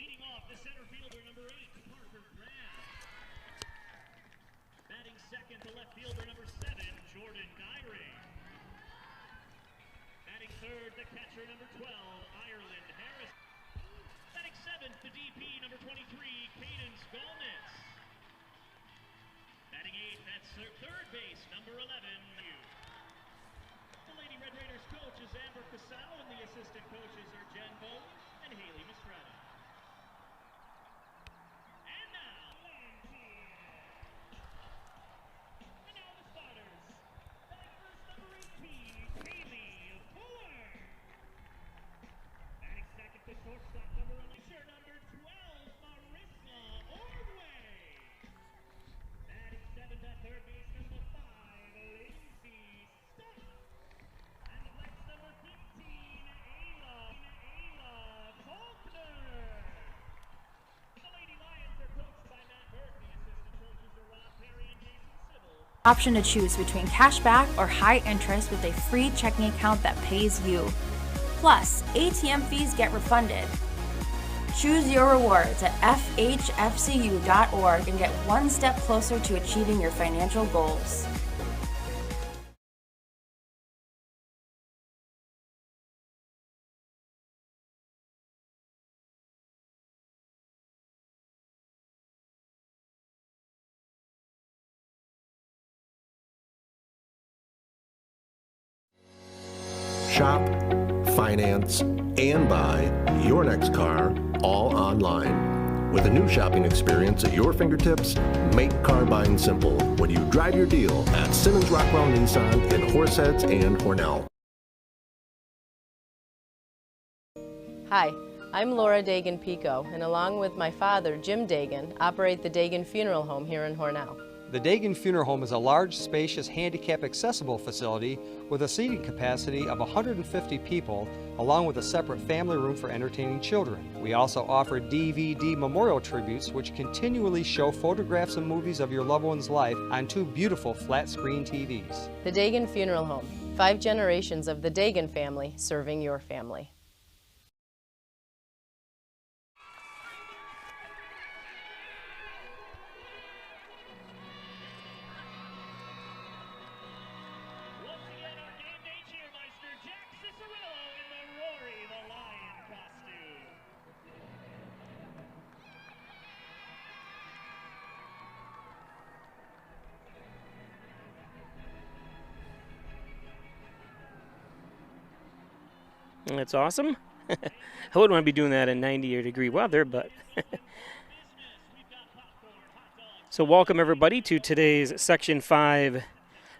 Leading off, the center fielder, number 8, Parker Graham. Batting second, the left fielder, number 7, Jordan Gyring. Batting third, the catcher, number 12, Ireland Harris. Batting seventh, the DP, number 23, Caden Skolnitz. Batting eighth, that's third base, number 11. The Lady Red Raiders coach is Amber Casal, and the assistant coaches are Jen Bowen and Haley Mistretta. And now the starters. Batting first, number 18, Haley Fuller. Batting second, the shortstop, number 11, number 12, Marissa Ordway. Batting seventh, at third base, number 5, Lindsay Stuck. And the flex, number 15, Ayla Faulkner. The Lady Lions are coached by Matt Burke. The assistant coaches are Rob Perry and Jason Sybil. Option to choose between cash back or high interest with a free checking account that pays you. Plus, ATM fees get refunded. Choose your rewards at FHFCU.org and get one step closer to achieving your financial goals. Shop, finance, and buy your next car all online. With a new shopping experience at your fingertips, make car buying simple when you drive your deal at Simmons Rockwell Nissan in Horseheads and Hornell. Hi, I'm Laura Dagan-Pico, and along with my father, Jim Dagan, operate the Dagan Funeral Home here in Hornell. The Dagan Funeral Home is a large, spacious, handicap-accessible facility with a seating capacity of 150 people, along with a separate family room for entertaining children. We also offer DVD memorial tributes, which continually show photographs and movies of your loved one's life on 2 beautiful flat-screen TVs. The Dagan Funeral Home, 5 generations of the Dagan family serving your family. That's awesome. I wouldn't want to be doing that in 90-degree weather, but so welcome everybody to today's Section 5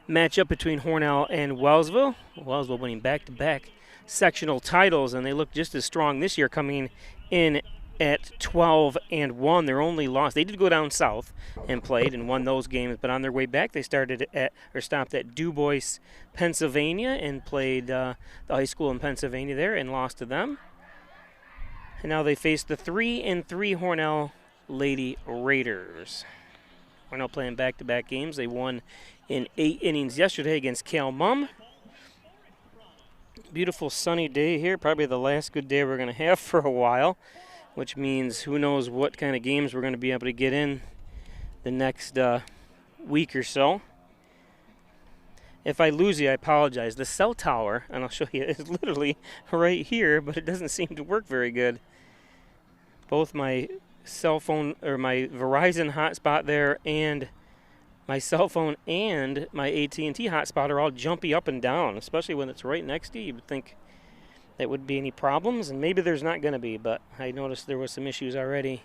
matchup between Hornell and Wellsville. Wellsville winning back-to-back sectional titles, and they look just as strong this year, coming in at 12-1. Their only loss, they did go down south and played and won those games, but on their way back they stopped at Du Bois, Pennsylvania, and played the high school in Pennsylvania there and lost to them. And now they face the 3-3 Hornell Lady Raiders. Hornell playing back-to-back games. They won in 8 innings yesterday against Cal Mum. Beautiful sunny day here, probably the last good day we're going to have for a while, which means who knows what kind of games we're going to be able to get in the next week or so. If I lose you, I apologize. The cell tower, and I'll show you, is literally right here, but it doesn't seem to work very good. Both my cell phone, or my Verizon hotspot there, and my cell phone and my AT&T hotspot are all jumpy up and down, especially when it's right next to you. You would think there would be any problems, and maybe there's not going to be, but I noticed there was some issues already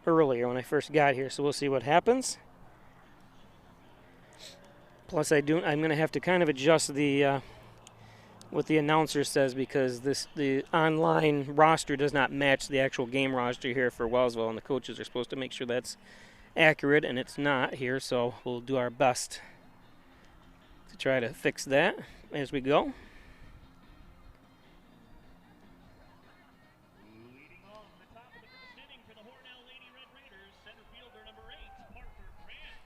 earlier when I first got here, so we'll see what happens. Plus, I'm going to have to kind of adjust the what the announcer says, because the online roster does not match the actual game roster here for Wellsville, and the coaches are supposed to make sure that's accurate, and it's not here, so we'll do our best to try to fix that as we go. Leading off the top of the first inning for the Hornell Lady Red Raiders, center fielder number 8, Parker Graham.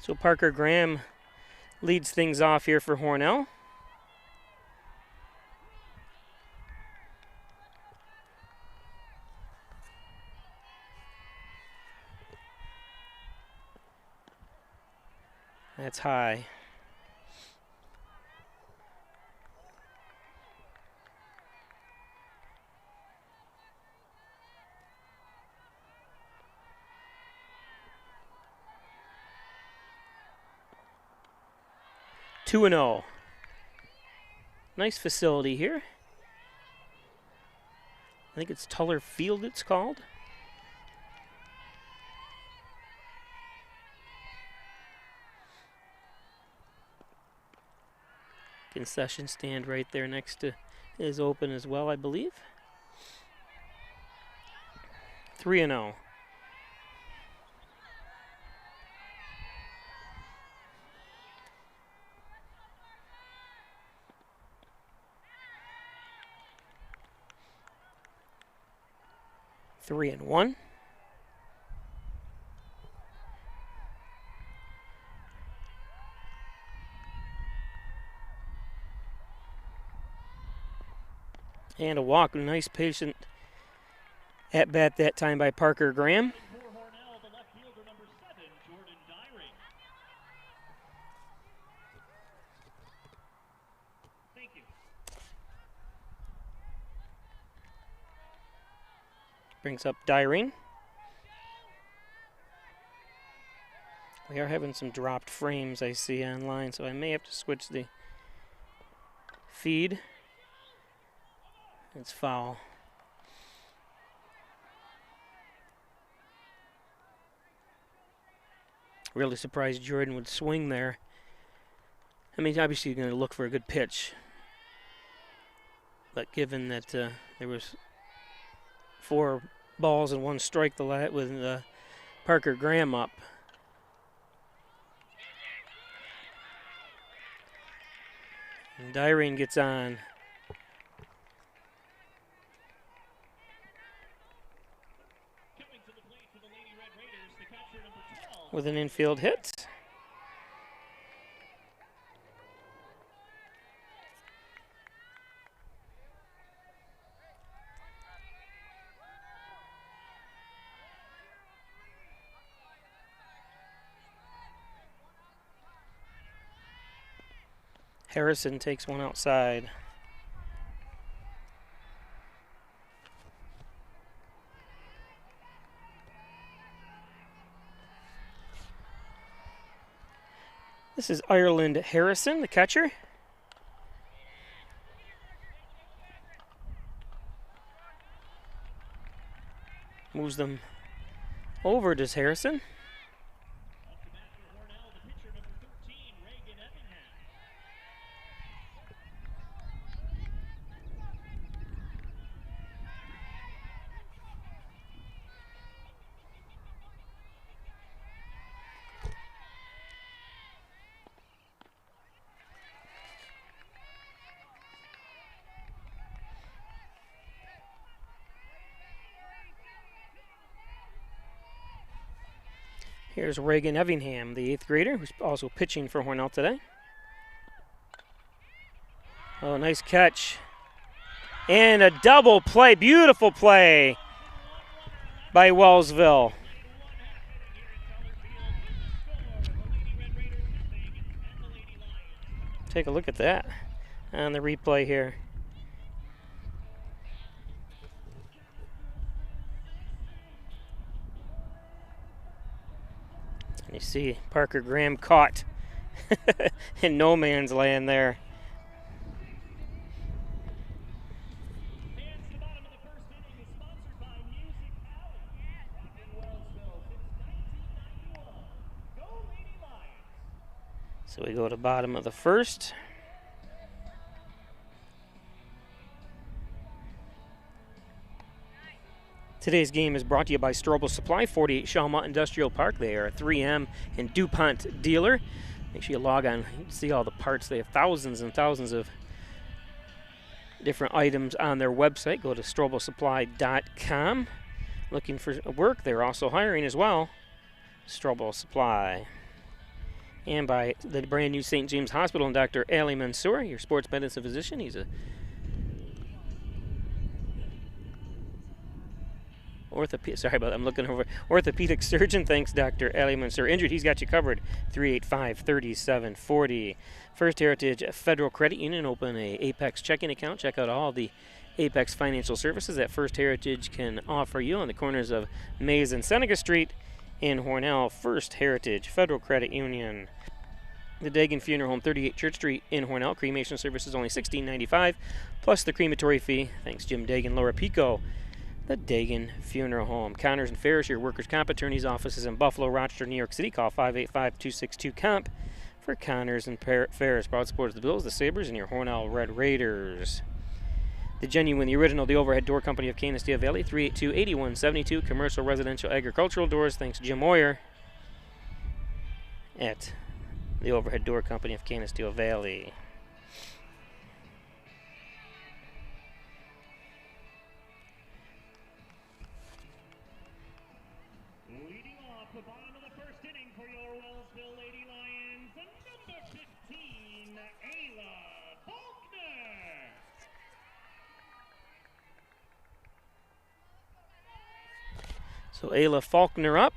So Parker Graham leads things off here for Hornell. That's high. Two and 0. Nice facility here. I think it's Tuller Field it's called. Concession stand right there next to is open as well, I believe. 3 and 0. Three and 1. And a walk. Nice patient at bat that time by Parker Graham. For Hornell, the left fielder, number 7, Jordan Dyring. Thank you. Brings up Dyring. We are having some dropped frames I see online, so I may have to switch the feed. It's foul. Really surprised Jordan would swing there. I mean, obviously you're going to look for a good pitch. But given that there was 4 balls and 1 strike with Parker Graham up. And Dyring gets on. With an infield hit. Harrison takes one outside. This is Ireland Harrison, the catcher. Moves them over to Harrison. Here's Reagan Evingham, the 8th grader, who's also pitching for Hornell today. Oh, nice catch. And a double play, beautiful play by Wellsville. Take a look at that on the replay here. You see Parker Graham caught in no man's land there. And the bottom of the first inning is sponsored by Music Alley. Rocking Wellsville since 1991. Go Lady Lions. So we go to bottom of the first. Today's game is brought to you by Strobel Supply, 48 Shawmut Industrial Park. They are a 3M and DuPont dealer. Make sure you log on and see all the parts. They have thousands and thousands of different items on their website. Go to strobelsupply.com. Looking for work. They're also hiring as well. Strobel Supply. And by the brand new St. James Hospital and Dr. Ali Mansour, your sports medicine physician. He's a Sorry about that. I'm looking over. Orthopedic surgeon. Thanks, Dr. Ali Mansour. Injured. He's got you covered. 385-3740. First Heritage Federal Credit Union. Open a Apex checking account. Check out all the Apex financial services that First Heritage can offer you on the corners of Mays and Seneca Street in Hornell. First Heritage Federal Credit Union. The Dagan Funeral Home, 38 Church Street in Hornell. Cremation services only $16.95 plus the crematory fee. Thanks, Jim Dagan, Laura Pico. The Dagan Funeral Home. Connors and Ferris, your workers' comp attorneys' offices in Buffalo, Rochester, New York City. Call 585-262-COMP for Connors and Ferris. Proud supporters of the Bills, the Sabres, and your Hornell Red Raiders. The Genuine, the Original, the Overhead Door Company of Canisteo Valley, 382-8172. Commercial, residential, agricultural doors. Thanks, Jim Moyer at the Overhead Door Company of Canisteo Valley. Leading off the bottom of the first inning for your Wellsville Lady Lions, number 15, Ayla Faulkner. So Ayla Faulkner up.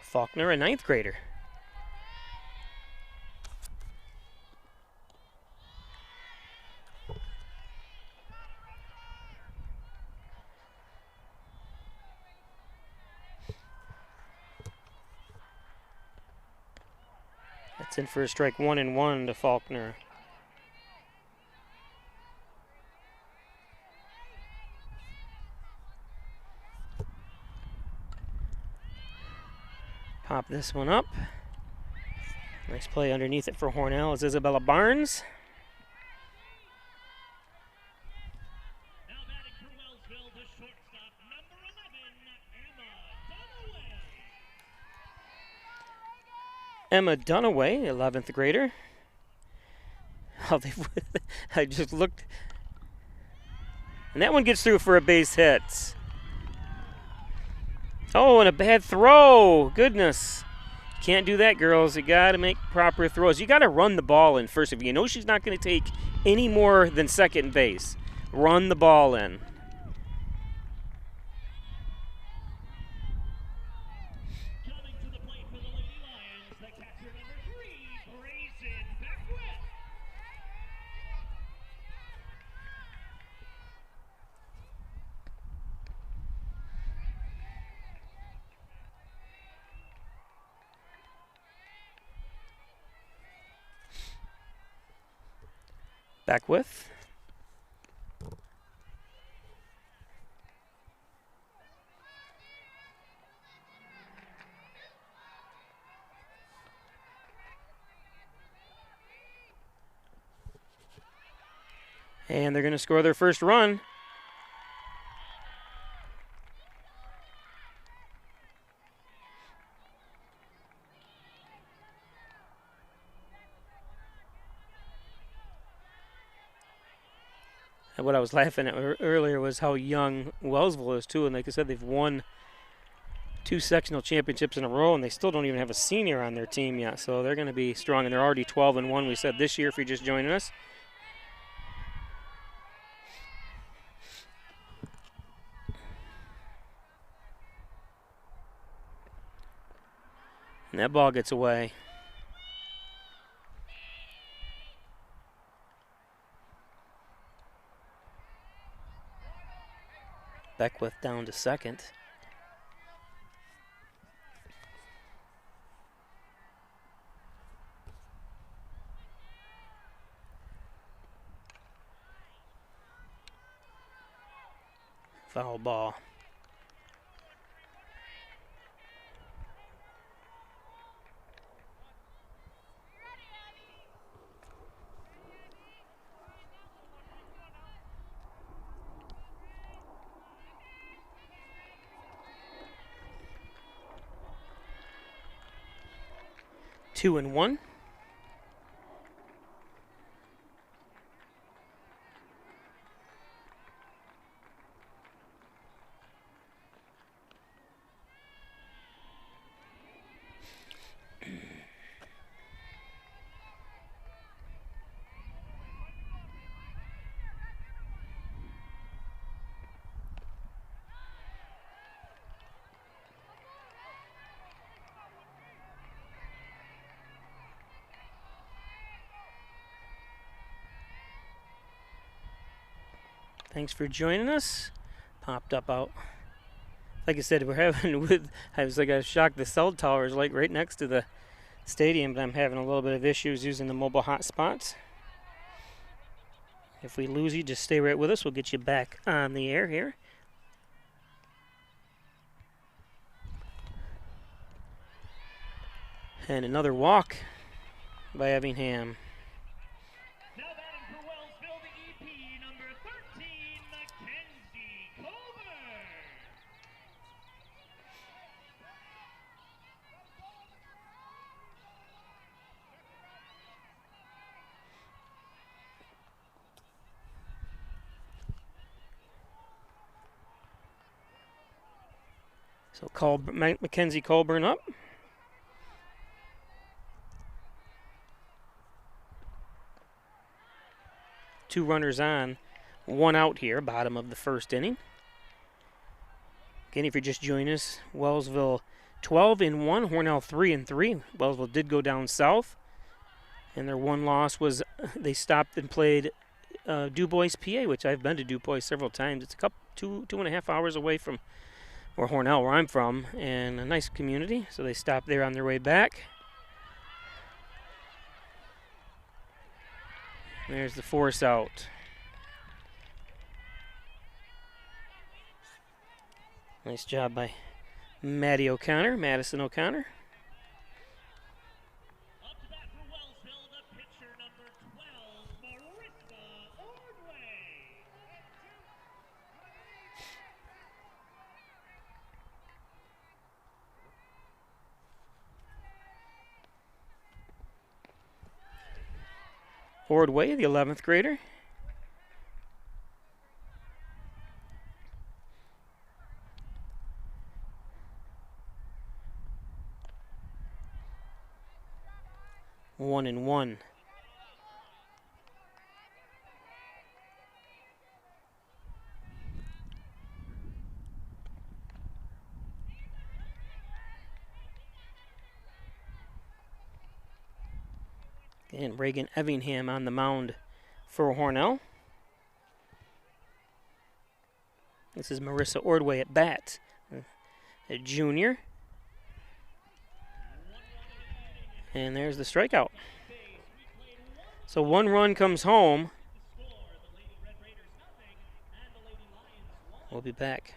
Faulkner, a 9th grader. That's in for a strike, 1-1 to Faulkner. Pop this one up. Nice play underneath it for Hornell is Isabella Barnes. Now batting for Wellsville, the shortstop, number 11, Emma Dunaway. Emma Dunaway, 11th grader. Oh, I just looked. And that one gets through for a base hit. Oh, and a bad throw. Goodness. Can't do that, girls. You got to make proper throws. You got to run the ball in first. If you know she's not going to take any more than second base, run the ball in. coming to the plate for the Lady Lions, the catcher number 3, Grayson Beckwith. Beckwith. And they're going to score their first run. And what I was laughing at earlier was how young Wellsville is, too. And like I said, they've won 2 sectional championships in a row, and they still don't even have a senior on their team yet. So they're going to be strong, and they're already 12-1, we said, this year if you're just joining us. And that ball gets away. Beckwith down to second. Foul ball. Two and one. Thanks for joining us. Popped up out. Like I said, we're having I was like, I was shocked. The cell tower is like right next to the stadium, but I'm having a little bit of issues using the mobile hotspots. If we lose you, just stay right with us. We'll get you back on the air here. And another walk by Effingham. Now batting for Wellsville, the EP, number 13, Mackenzie Colbert. So Mackenzie Colburn up. Two runners on, one out here, bottom of the first inning. Again, if you're just joining us, Wellsville 12-1, Hornell 3-3. Wellsville did go down south, and their one loss was they stopped and played Du Bois, PA, which I've been to Du Bois several times. It's a two and a half hours away from Hornell, where I'm from, and a nice community. So they stopped there on their way back. There's the force out. Nice job by Madison O'Connor. Up to bat for Wellsville, the pitcher, number 12, Marissa Ordway. Ordway, the 11th grader. One and one. And Reagan Effingham on the mound for Hornell. This is Marissa Ordway at bat, a junior. And there's the strikeout. So one run comes home. We'll be back.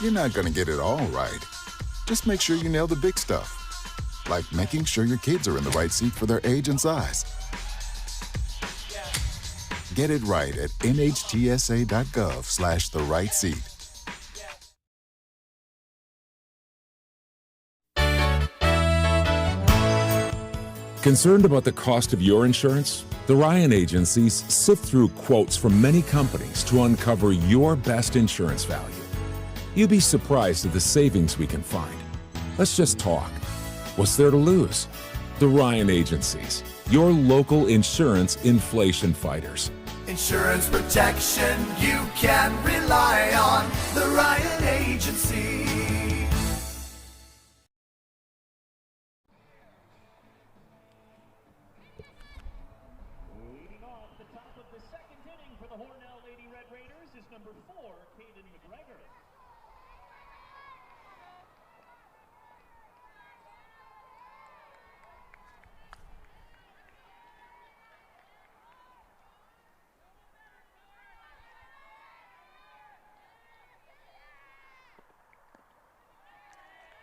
You're not going to get it all right. Just make sure you nail the big stuff, like making sure your kids are in the right seat for their age and size. Get it right at nhtsa.gov/the-right-seat. Concerned about the cost of your insurance? The Ryan agencies sift through quotes from many companies to uncover your best insurance value. You'd be surprised at the savings we can find. Let's just talk. What's there to lose? The Ryan agencies, your local insurance inflation fighters. Insurance protection you can rely on. The Ryan Agency. Leading off the top of the second inning for the Hornell Lady Red Raiders is number 4, Caden McGregor.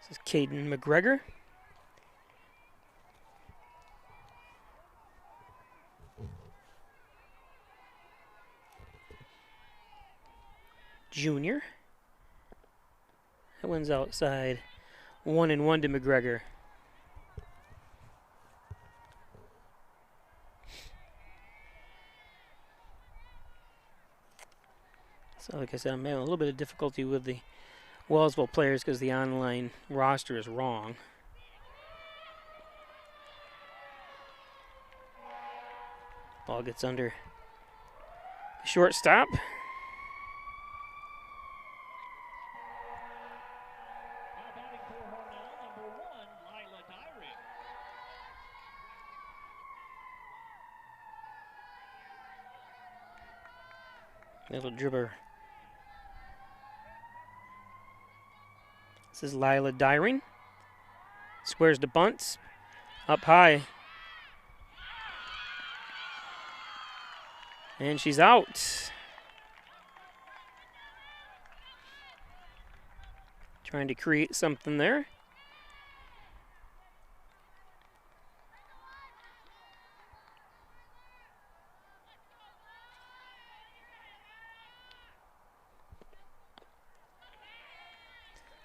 This is Caden McGregor. Junior. That one's outside. 1-1 to McGregor. So like I said, I'm having a little bit of difficulty with the Wellsville players because the online roster is wrong. Ball gets under Shortstop. Now batting for Hornell, number 1, Lila Dyring. Little dribber. This is Lila Dyring. Squares the bunts. Up high. And she's out. Trying to create something there.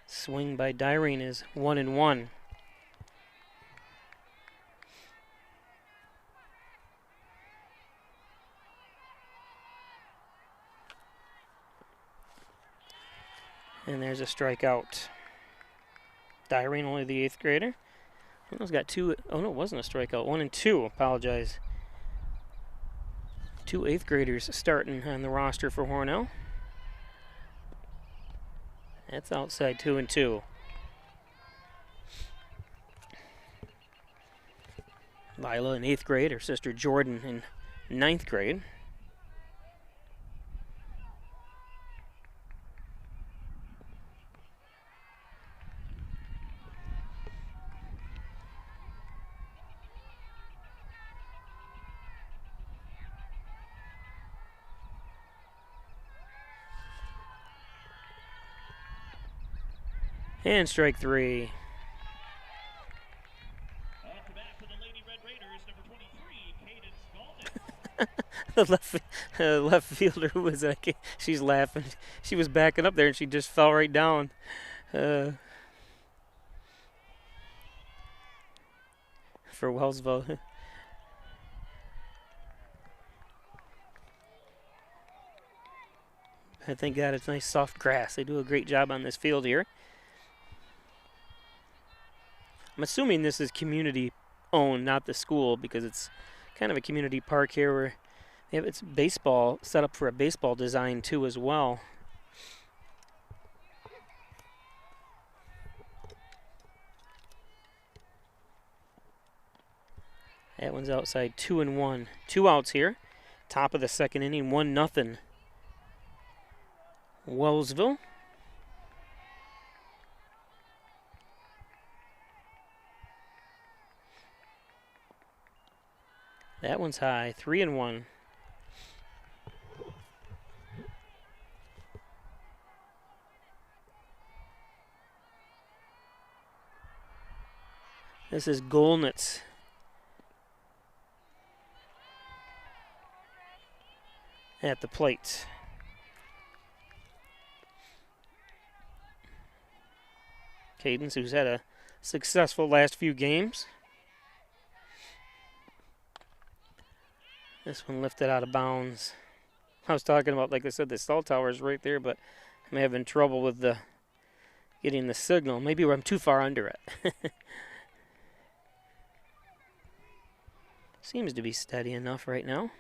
Swing by Dyrene is 1-1. And there's a strikeout. Dyrene, only the 8th grader. Hornell's got 2. Oh, no, it wasn't a strikeout. 1 and 2. Apologize. 2 8th graders starting on the roster for Hornell. That's outside 2 and 2. Lila in 8th grade, her sister Jordan in 9th grade. And strike 3. Off the bat for the Lady Red Raiders, number 23, Cadence Gallman. The left fielder who was like, she's laughing. She was backing up there and she just fell right down. For Wellsville. I thank God it's nice soft grass. They do a great job on this field here. I'm assuming this is community owned, not the school, because it's kind of a community park here where they have its baseball set up for a baseball design too as well. That one's outside 2-1. 2 outs here. Top of the 2nd inning, 1-0. Wellsville. That one's high, 3-1. This is Golnitz. At the plate. Cadence, who's had a successful last few games. This one lifted out of bounds. I was talking about, like I said, the cell tower is right there, but I'm having trouble with getting the signal. Maybe I'm too far under it. Seems to be steady enough right now.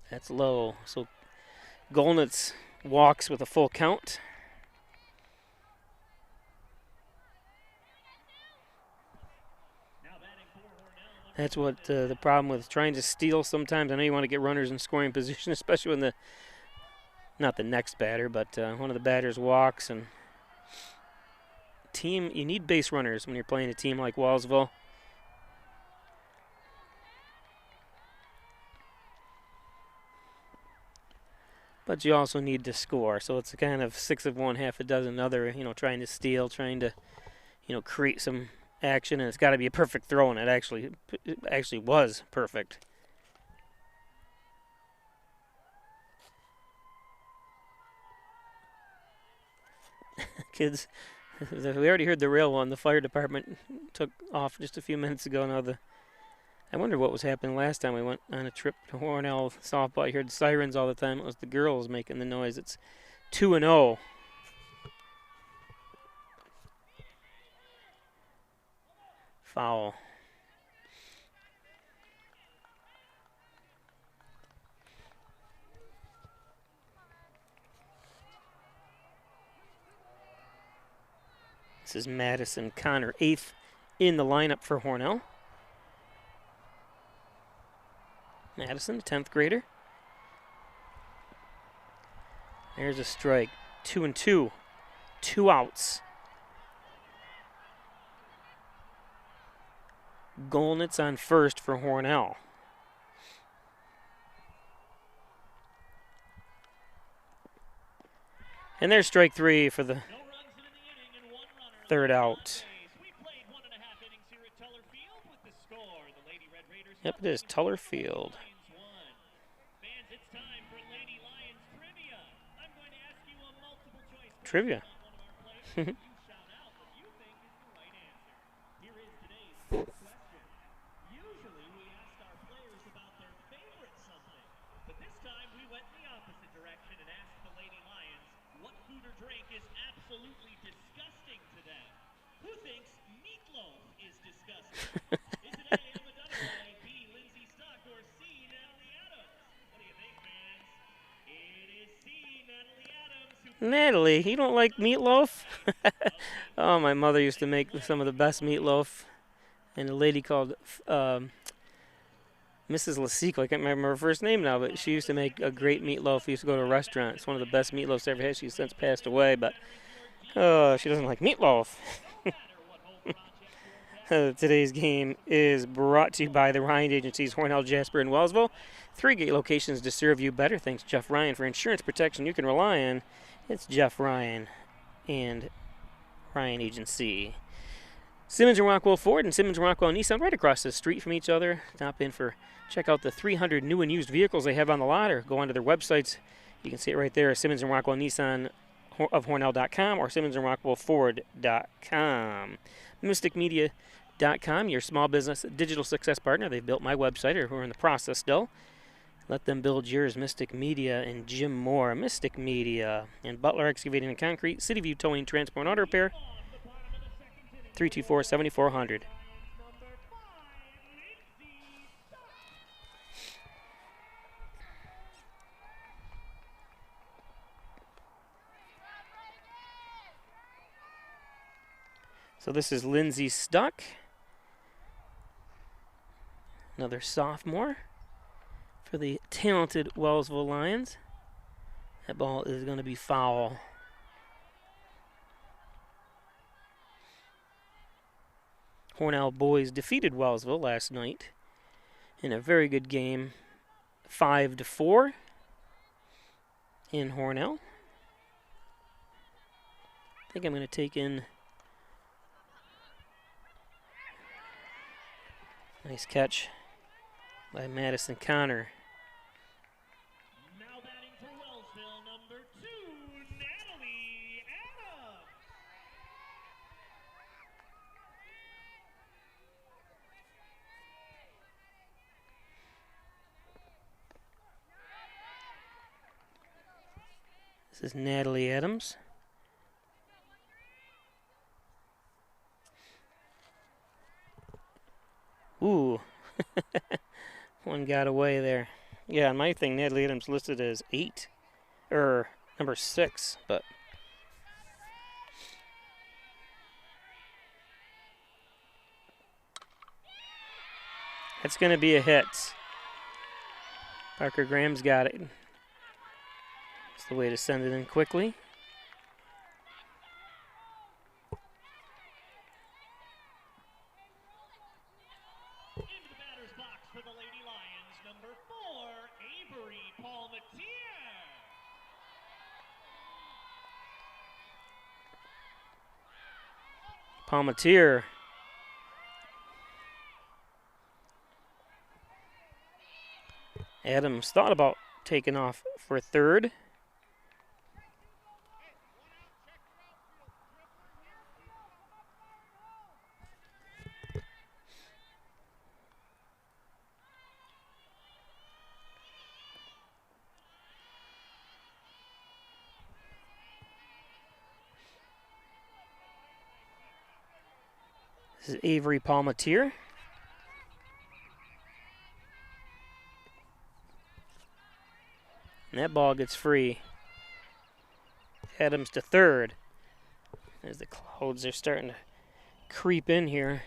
That's low. So Golnitz walks with a full count. That's what the problem with trying to steal sometimes. I know you want to get runners in scoring position, especially when not the next batter, but one of the batters walks. And you need base runners when you're playing a team like Wellsville. But you also need to score. So it's a kind of 6 of one, half a dozen other, trying to steal, trying to, create some action, and it's got to be a perfect throw, and it actually was perfect. Kids, we already heard the rail one. The fire department took off just a few minutes ago. Now I wonder what was happening last time we went on a trip to Hornell softball. I heard sirens all the time. It was the girls making the noise. It's 2-0. Foul. This is Madison Connor, 8th in the lineup for Hornell. Madison, 10th grader. There's a strike. 2-2. 2 outs. Golnitz on first for Hornell. And there's strike 3 for the third out. Yep, it is Tuller Field. Trivia. Natalie, you don't like meatloaf? Oh, my mother used to make some of the best meatloaf. And a lady called Mrs. Lasico, I can't remember her first name now, but she used to make a great meatloaf. We used to go to a restaurant. It's one of the best meatloafs I ever had. She's since passed away, but she doesn't like meatloaf. Today's game is brought to you by the Ryan Agencies, Hornell, Jasper, and Wellsville. 3 great locations to serve you better. Thanks, Jeff Ryan, for insurance protection you can rely on. It's Jeff Ryan and Ryan Agency. Simmons and Rockwell Ford and Simmons and Rockwell Nissan right across the street from each other. Stop in check out the 300 new and used vehicles they have on the lot, or go onto their websites. You can see it right there, Simmons and Rockwell Nissan of Hornell.com or Simmons and Rockwell Ford.com. MysticMedia.com, your small business digital success partner. They've built my website, or we're in the process still. Let them build yours. Mystic Media and Jim Moore. Mystic Media and Butler Excavating and Concrete. City View Towing, Transport, and Auto Repair. 324-7400. So this is Lindsay Stuck. Another sophomore for the talented Wellsville Lions. That ball is going to be foul. Hornell boys defeated Wellsville last night in a very good game, 5-4 in Hornell. I think I'm going to take in. Nice catch by Madison Connor. Now batting for Wellsville, number 2, Natalie Adams. This is Natalie Adams. Ooh, one got away there. Yeah, on my thing, Natalie Adams listed as 8, or number 6, but that's going to be a hit. Parker Graham's got it. It's the way to send it in quickly. Palmatier. Adams thought about taking off for third. This is Avery Palmatier. And that ball gets free. Adams to third. as the clouds are starting to creep in here.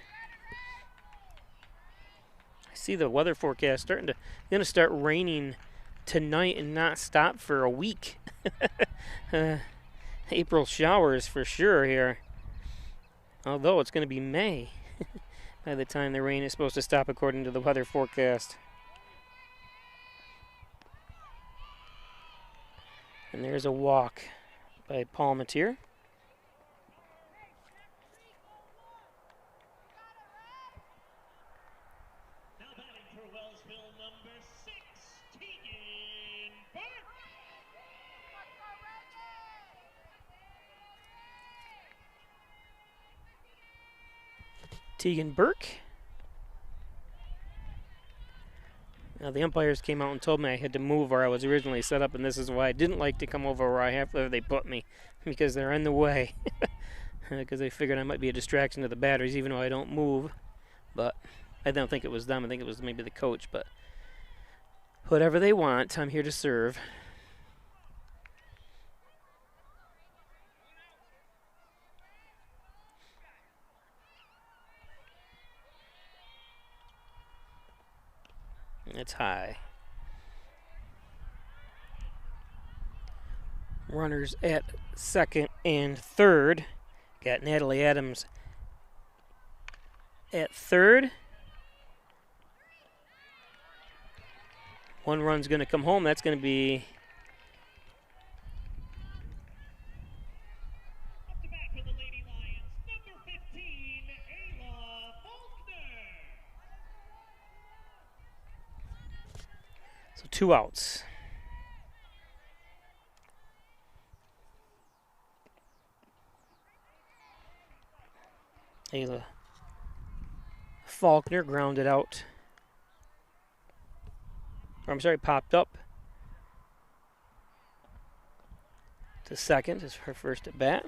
I see the weather forecast going to start raining tonight and not stop for a week. April showers for sure here. Although it's going to be May by the time the rain is supposed to stop according to the weather forecast. And there's a walk by Palmatier. Now batting for Wellsville, number 6, Tegan Burke. Tegan Burke. Now the umpires came out and told me I had to move where I was originally set up, and this is why I didn't like to come over where they put me, because they're in the way. Because they figured I might be a distraction to the batteries, even though I don't move. But I don't think it was them. I think it was maybe the coach. But whatever they want, I'm here to serve. It's high. Runners at second and third. Got Natalie Adams at third. One run's going to come home. That's going to be Up to bat for the Lady Lions, number 15, Ayla Faulkner. so 2 outs. Ayla Faulkner grounded out. Or, I'm sorry, popped up to second. Is her first at bat.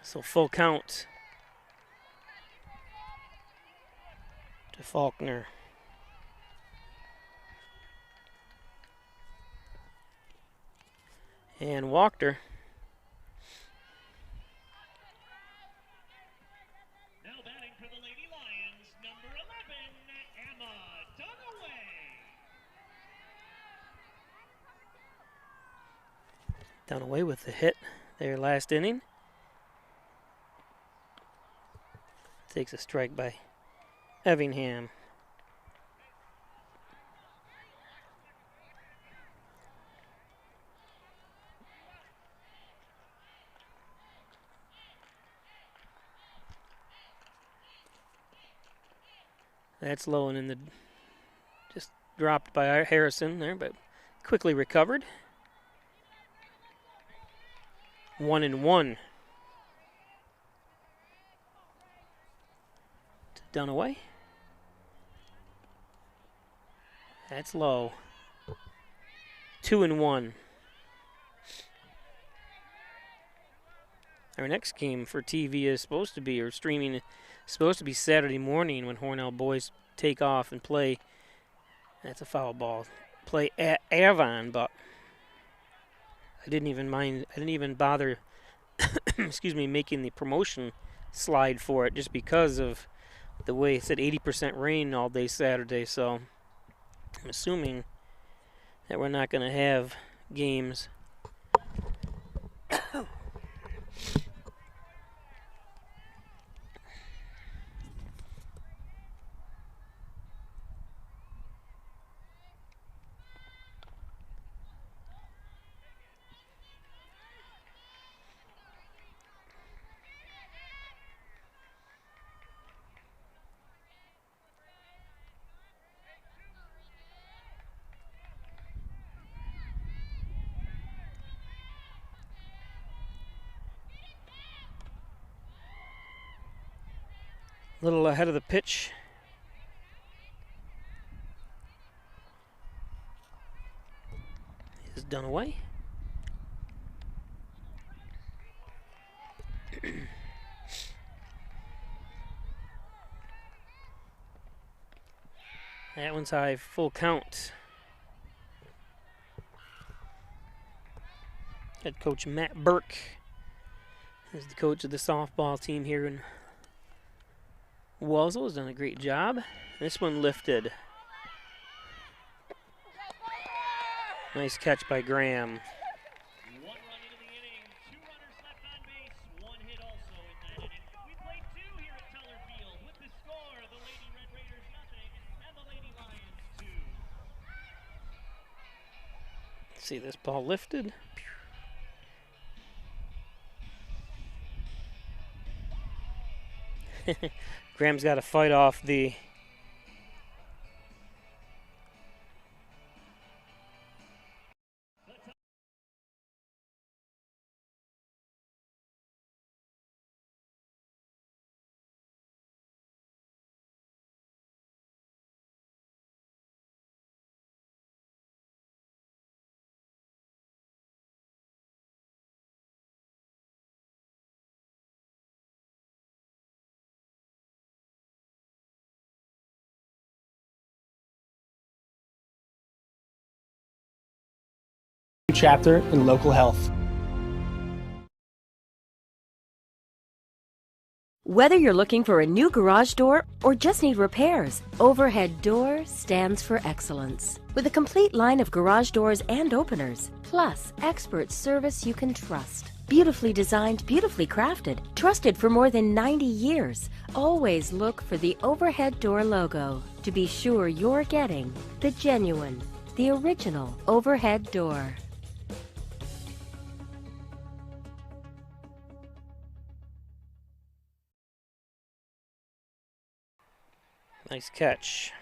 So full count to Faulkner. And walked her. Now batting for the Lady Lions, number 11, Emma Dunaway. Dunaway with the hit there last inning. Takes a strike by Evingham. That's low and in the just dropped by Harrison there, but quickly recovered. 1-1. Dunaway. That's low. 2-1. Our next game for TV is supposed to be, or streaming, is supposed to be Saturday morning when Hornell boys take off and play. That's a foul ball. Play at Avon, but I didn't even bother excuse me, making the promotion slide for it just because of the way it said 80% rain all day Saturday, so I'm assuming that we're not going to have games. A little ahead of the pitch. Is done away. That one's high, full count. Head coach Matt Burke is the coach of the softball team here in Wellsville. Has done a great job. This one lifted. Nice catch by Graham. 1 run into the inning, 2 runners left on base, 1 hit also in that inning. We played 2 here at Teller Field with the score, the Lady Red Raiders nothing and the Lady Lions 2. See this ball lifted. Graham's got to fight off the chapter in local health. Whether you're looking for a new garage door or just need repairs, Overhead Door stands for excellence. With a complete line of garage doors and openers, plus expert service you can trust. Beautifully designed, beautifully crafted, trusted for more than 90 years. Always look for the Overhead Door logo to be sure you're getting the genuine, the original Overhead Door. nice catch.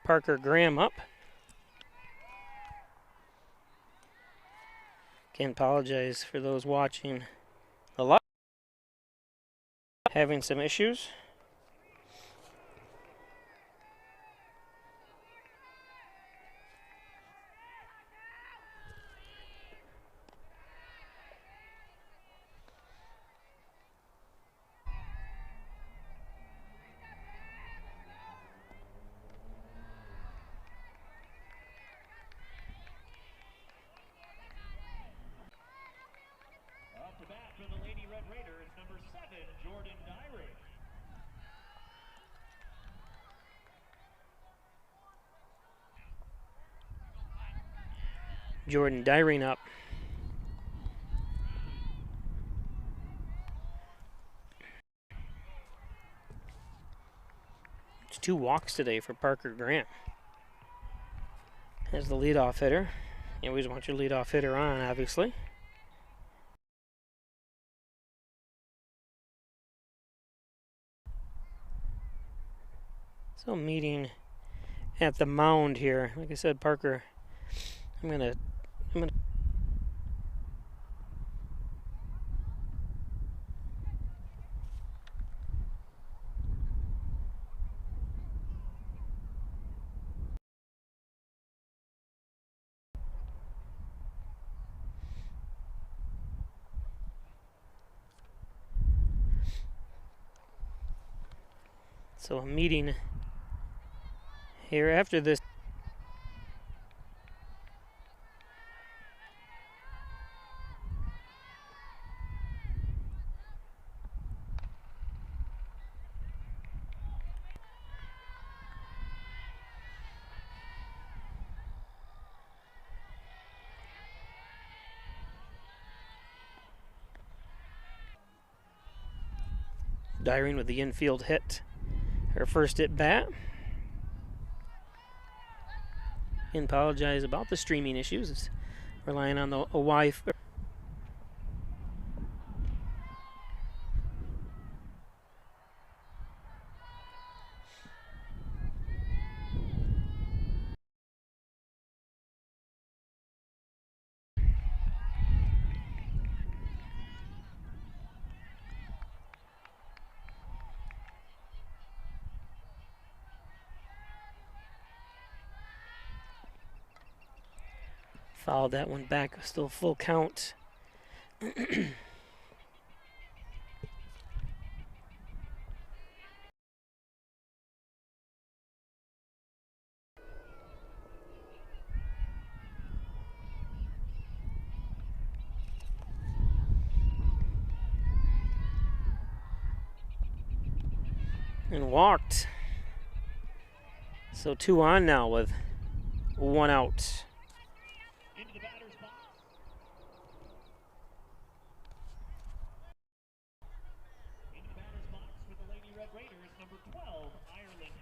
Parker Graham up. Can't apologize for those watching the live. Having some issues. Off the bat for the Lady Red Raiders, number 7, Jordan Dyring. Jordan Dyring up. It's 2 walks today for Parker Graham. As the leadoff hitter. You always want your leadoff hitter on, obviously. So meeting at the mound here. Like I said, Parker, I'm gonna so a meeting here after this. Dyring with the infield hit. Her first at bat. And apologize about the streaming issues. It's relying on a Wi-Fi. Fouled that one back, still full count. And walked. So 2 on now with 1 out. Into the batter's box. Into the batter's box for the Lady Red Raiders, number 12, Ireland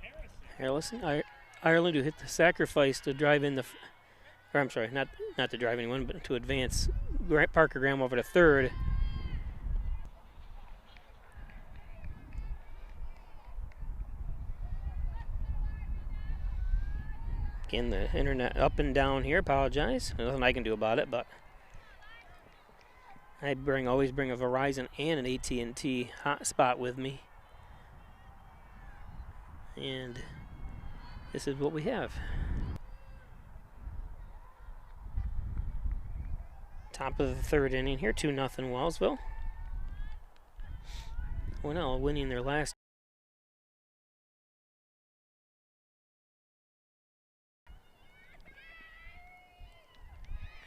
Harrison. Ireland who hit the sacrifice to drive in the, or I'm sorry, not to drive anyone, but to advance Parker Graham over to third. Again, the internet up and down here. Apologize. There's nothing I can do about it, but I always bring a Verizon and an AT&T hotspot with me, and this is what we have. Top of the 3rd inning here, 2-0 Wellsville. Hornell winning their last.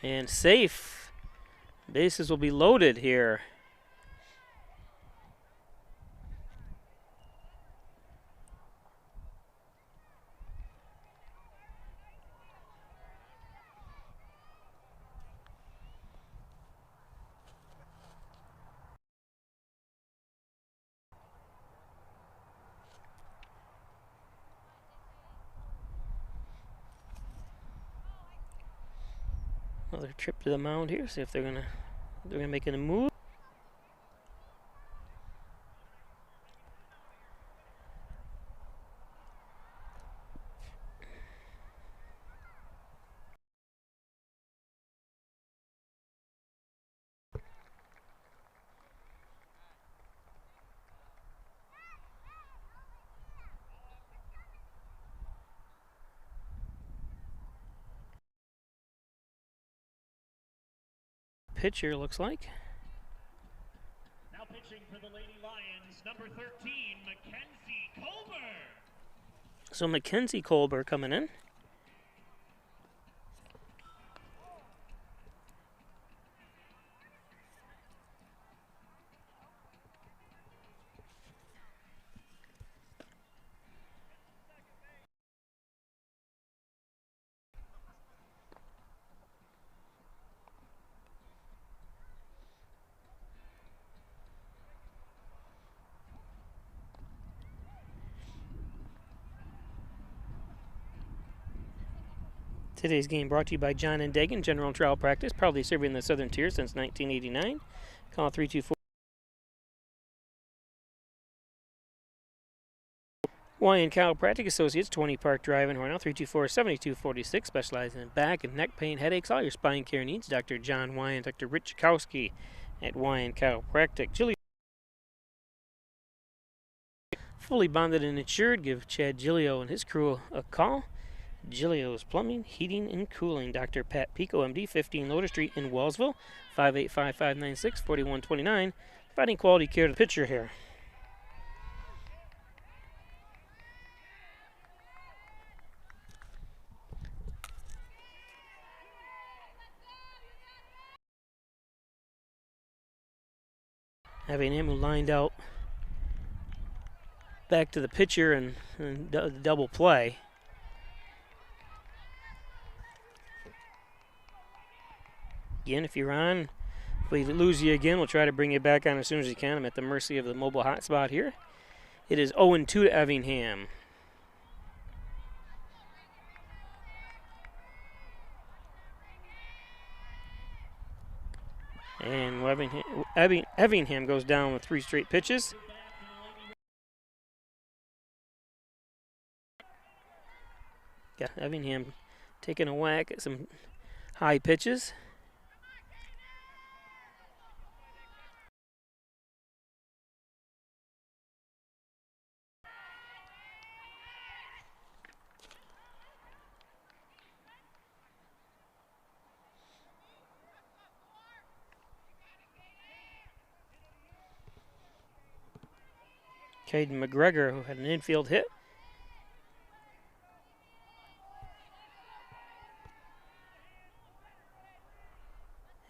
And safe. Bases will be loaded here. Another trip to the mound here. See if they're gonna make a move. Pitcher looks like. Now pitching for the Lady Lions, number 13, Mackenzie Colbert. So Mackenzie Colbert coming in. Today's game brought to you by John and Dagan, General and Trial Practice, proudly serving the Southern Tier since 1989. Call 324. YN Chiropractic Associates, 20 Park Drive in Hornell, 324-7246, specializing in back and neck pain, headaches, all your spine care needs. Dr. John Wyan, Dr. Rich Chakowski at YN Chiropractic. Fully bonded and insured. Give Chad Gilio and his crew a call. Gilio's Plumbing, Heating, and Cooling. Dr. Pat Pico, MD, 15 Loader Street in Wellsville, 585-596-4129. Providing quality care to the pitcher here. Having him who lined out back to the pitcher and double play. Again, if you're on, if we lose you again, we'll try to bring you back on as soon as we can. I'm at the mercy of the mobile hotspot here. It is 0-2 to Effingham. And Effingham goes down with 3 straight pitches. Got Effingham taking a whack at some high pitches. Caden McGregor, who had an infield hit.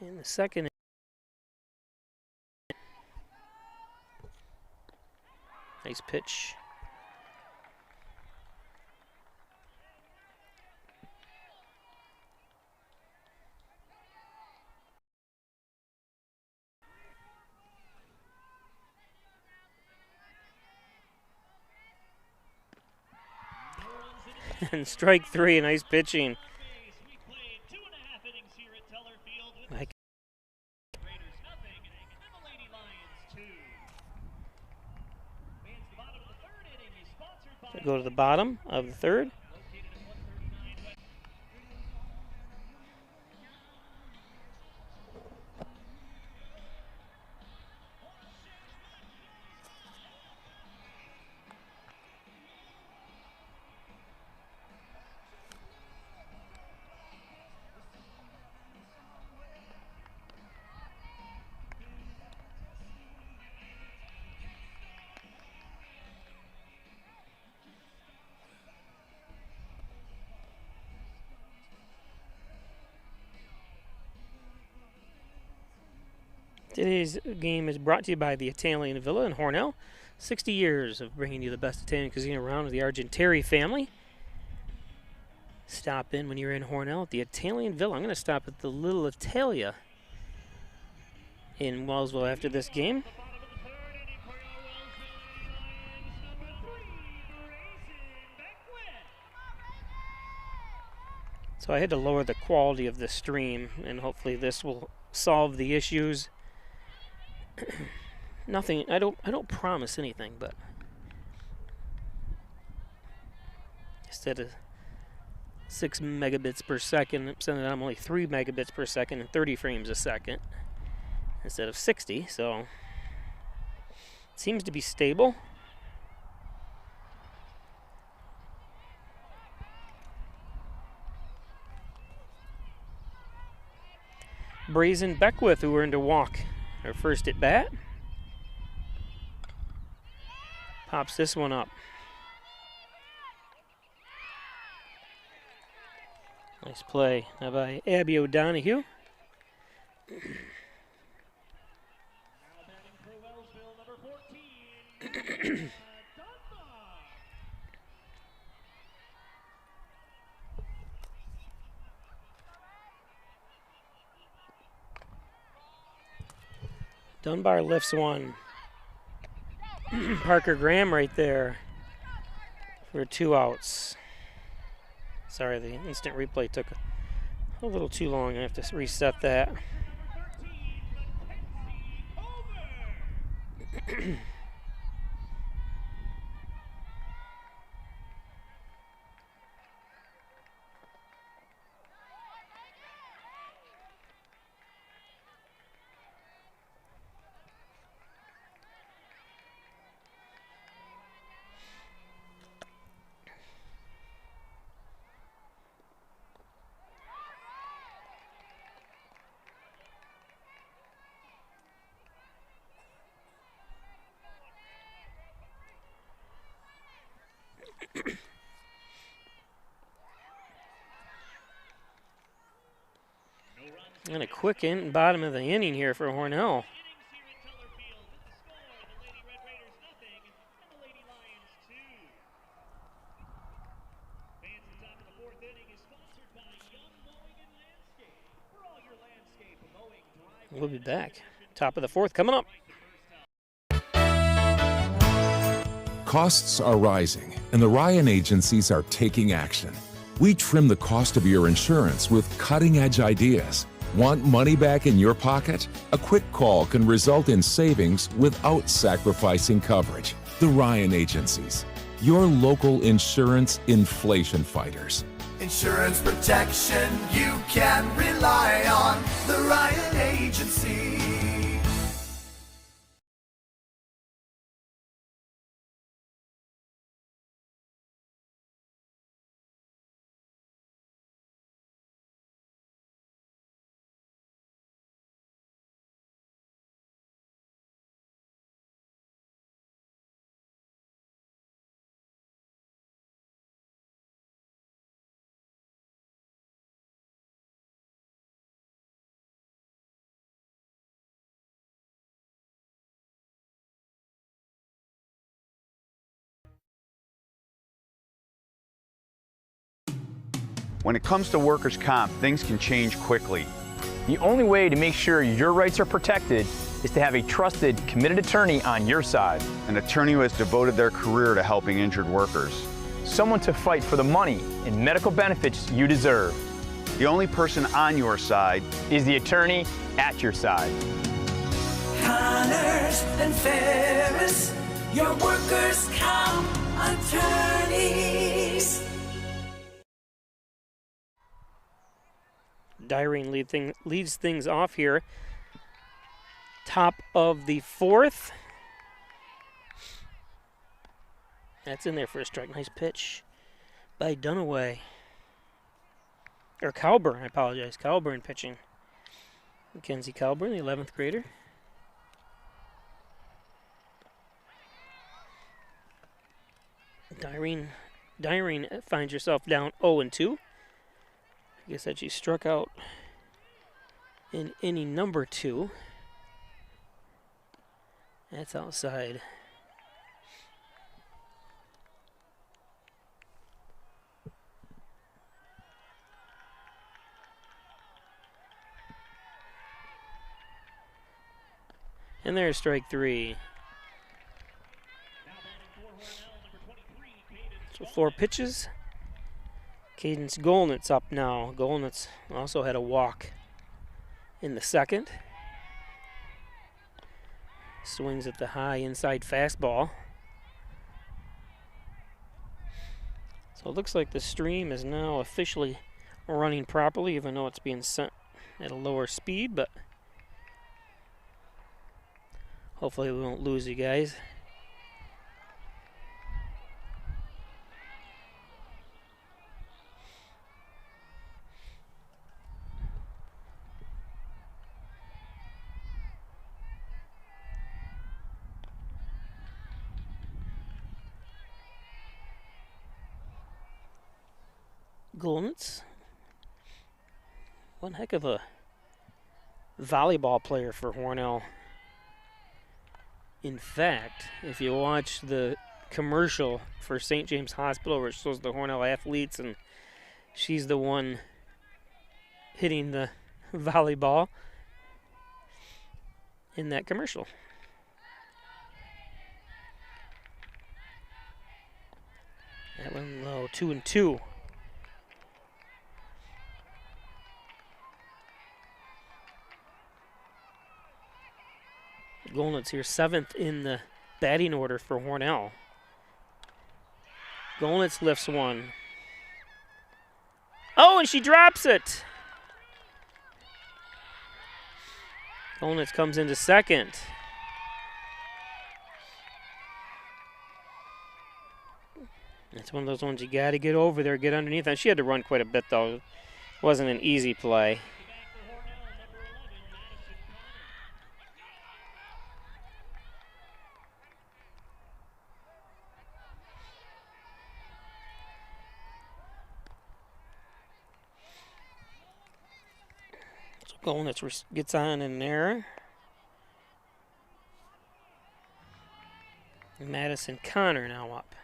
In the second. Nice pitch. And strike three, nice pitching. Like go to the bottom of the third. Today's game is brought to you by the Italian Villa in Hornell. 60 years of bringing you the best Italian cuisine around with the Argenteri family. Stop in when you're in Hornell at the Italian Villa. I'm going to stop at the Little Italia in Wellsville after this game. So I had to lower the quality of the stream, and hopefully this will solve the issues. Nothing. I don't promise anything, but instead of 6 megabits per second, I'm only 3 megabits per second and 30 frames a second instead of 60. So it seems to be stable. Brazen Beckwith, who earned a walk. Our first at bat. Pops this one up. Nice play now by Abby O'Donohue. Dunbar lifts one. Parker Graham right there for 2 outs. Sorry, the instant replay took a little too long. I have to reset that. And a quick bottom of the inning here for Hornell. We'll be back. Top of the fourth coming up. Costs are rising, and the Ryan agencies are taking action. We trim the cost of your insurance with cutting-edge ideas. Want money back in your pocket? A quick call can result in savings without sacrificing coverage. The Ryan Agencies, your local insurance inflation fighters. Insurance protection you can rely on. The Ryan Agency. When it comes to workers' comp, things can change quickly. The only way to make sure your rights are protected is to have a trusted, committed attorney on your side. An attorney who has devoted their career to helping injured workers. Someone to fight for the money and medical benefits you deserve. The only person on your side is the attorney at your side. Connors and Ferris, your workers' comp attorneys. Dyrene leads things off here. Top of the fourth. That's in there for a strike. Nice pitch by Dunaway. Or Calburn, I apologize. Calburn pitching. Mackenzie Calburn, the 11th grader. Dyrene finds herself down 0-2. I guess that she struck out in inning number 2. That's outside. And there's strike 3. So 4 pitches. Cadence Golnitz up now. Golnitz also had a walk in the second. Swings at the high inside fastball. So it looks like the stream is now officially running properly, even though it's being sent at a lower speed, but hopefully we won't lose you guys. Golnitz, one heck of a volleyball player for Hornell. In fact, if you watch the commercial for St. James Hospital where it shows the Hornell athletes and she's the one hitting the volleyball in that commercial. That one low, 2-2. Golnitz here, 7th in the batting order for Hornell. Golnitz lifts one. Oh, and she drops it. Golnitz comes into second. It's one of those ones you got to get over there, get underneath. And she had to run quite a bit, though. It wasn't an easy play. Golnitz gets on in there. Madison Connor now up.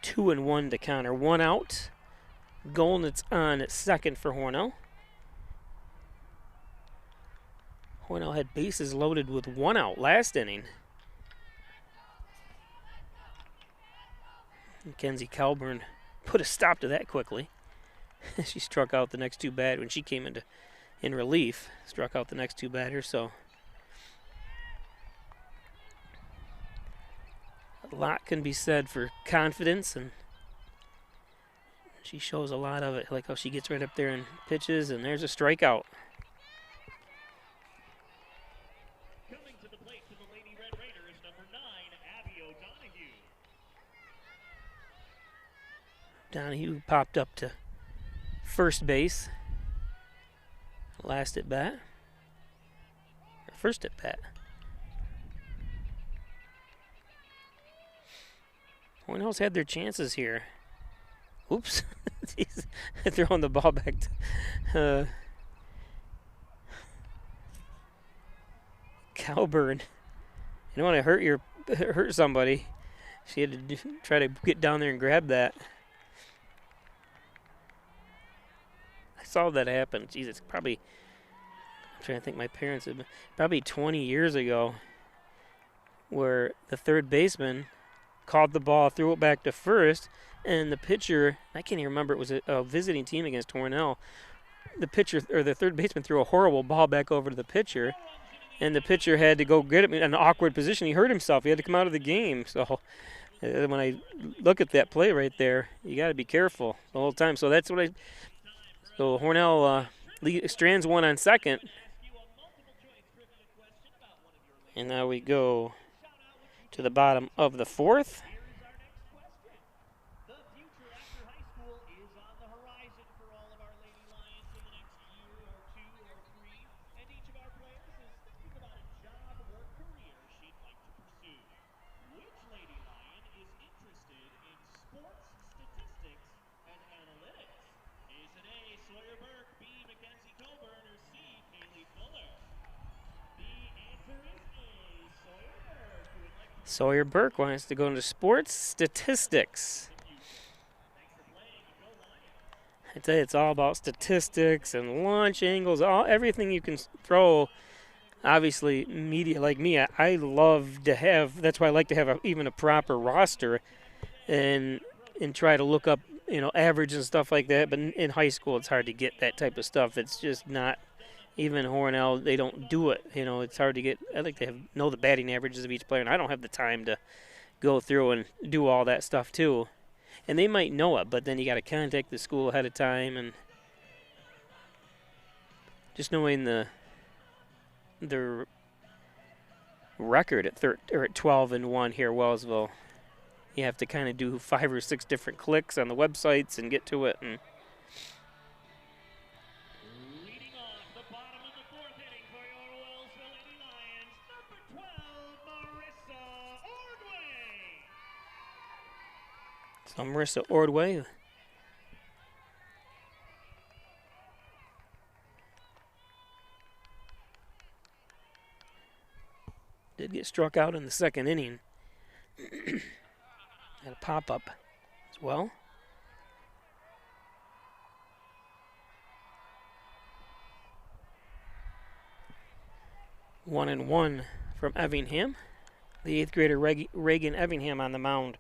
Two and one to Connor. 1 out. Golnitz on at second for Hornell. Hornell had bases loaded with 1 out last inning. Mackenzie Calburn put a stop to that quickly. She struck out the next 2 batters when she came in relief. Struck out the next 2 batters, so a lot can be said for confidence, and she shows a lot of it. I like how she gets right up there and pitches, and there's a strikeout. Coming to the plate for the Lady Red Raiders, number 9, Abby O'Donoghue. Donahue popped up to first base. Last at bat. Or first at bat. Hornell's had their chances here. Oops. He's throwing the ball back to Cowburn. You don't want to hurt somebody. She had to try to get down there and grab that. I saw that happen. Jeez, it's probably, I'm trying to think, my parents had been, probably 20 years ago, where the third baseman caught the ball, threw it back to first, and the pitcher, I can't even remember, it was a visiting team against Hornell. The pitcher, or the third baseman, threw a horrible ball back over to the pitcher, and the pitcher had to go get him in an awkward position. He hurt himself. He had to come out of the game. So when I look at that play right there, you got to be careful the whole time. So that's what so Hornell strands one on second. And now we go to the bottom of the fourth. Sawyer Burke wants to go into sports statistics. I tell you, it's all about statistics and launch angles, everything you can throw. Obviously, media like me, I love to have. That's why I like to have even a proper roster, and try to look up, average and stuff like that. But in high school, it's hard to get that type of stuff. It's just not. Even Hornell, they don't do it. It's hard to get. I like to know the batting averages of each player, and I don't have the time to go through and do all that stuff too. And they might know it, but then you got to contact the school ahead of time, and just knowing the record at 12-1 here, Wellsville, you have to kind of do 5 or 6 different clicks on the websites and get to it. And so Marissa Ordway. Did get struck out in the second inning. Had a pop-up as well. One and one from Effingham. The 8th grader Reagan Effingham on the mound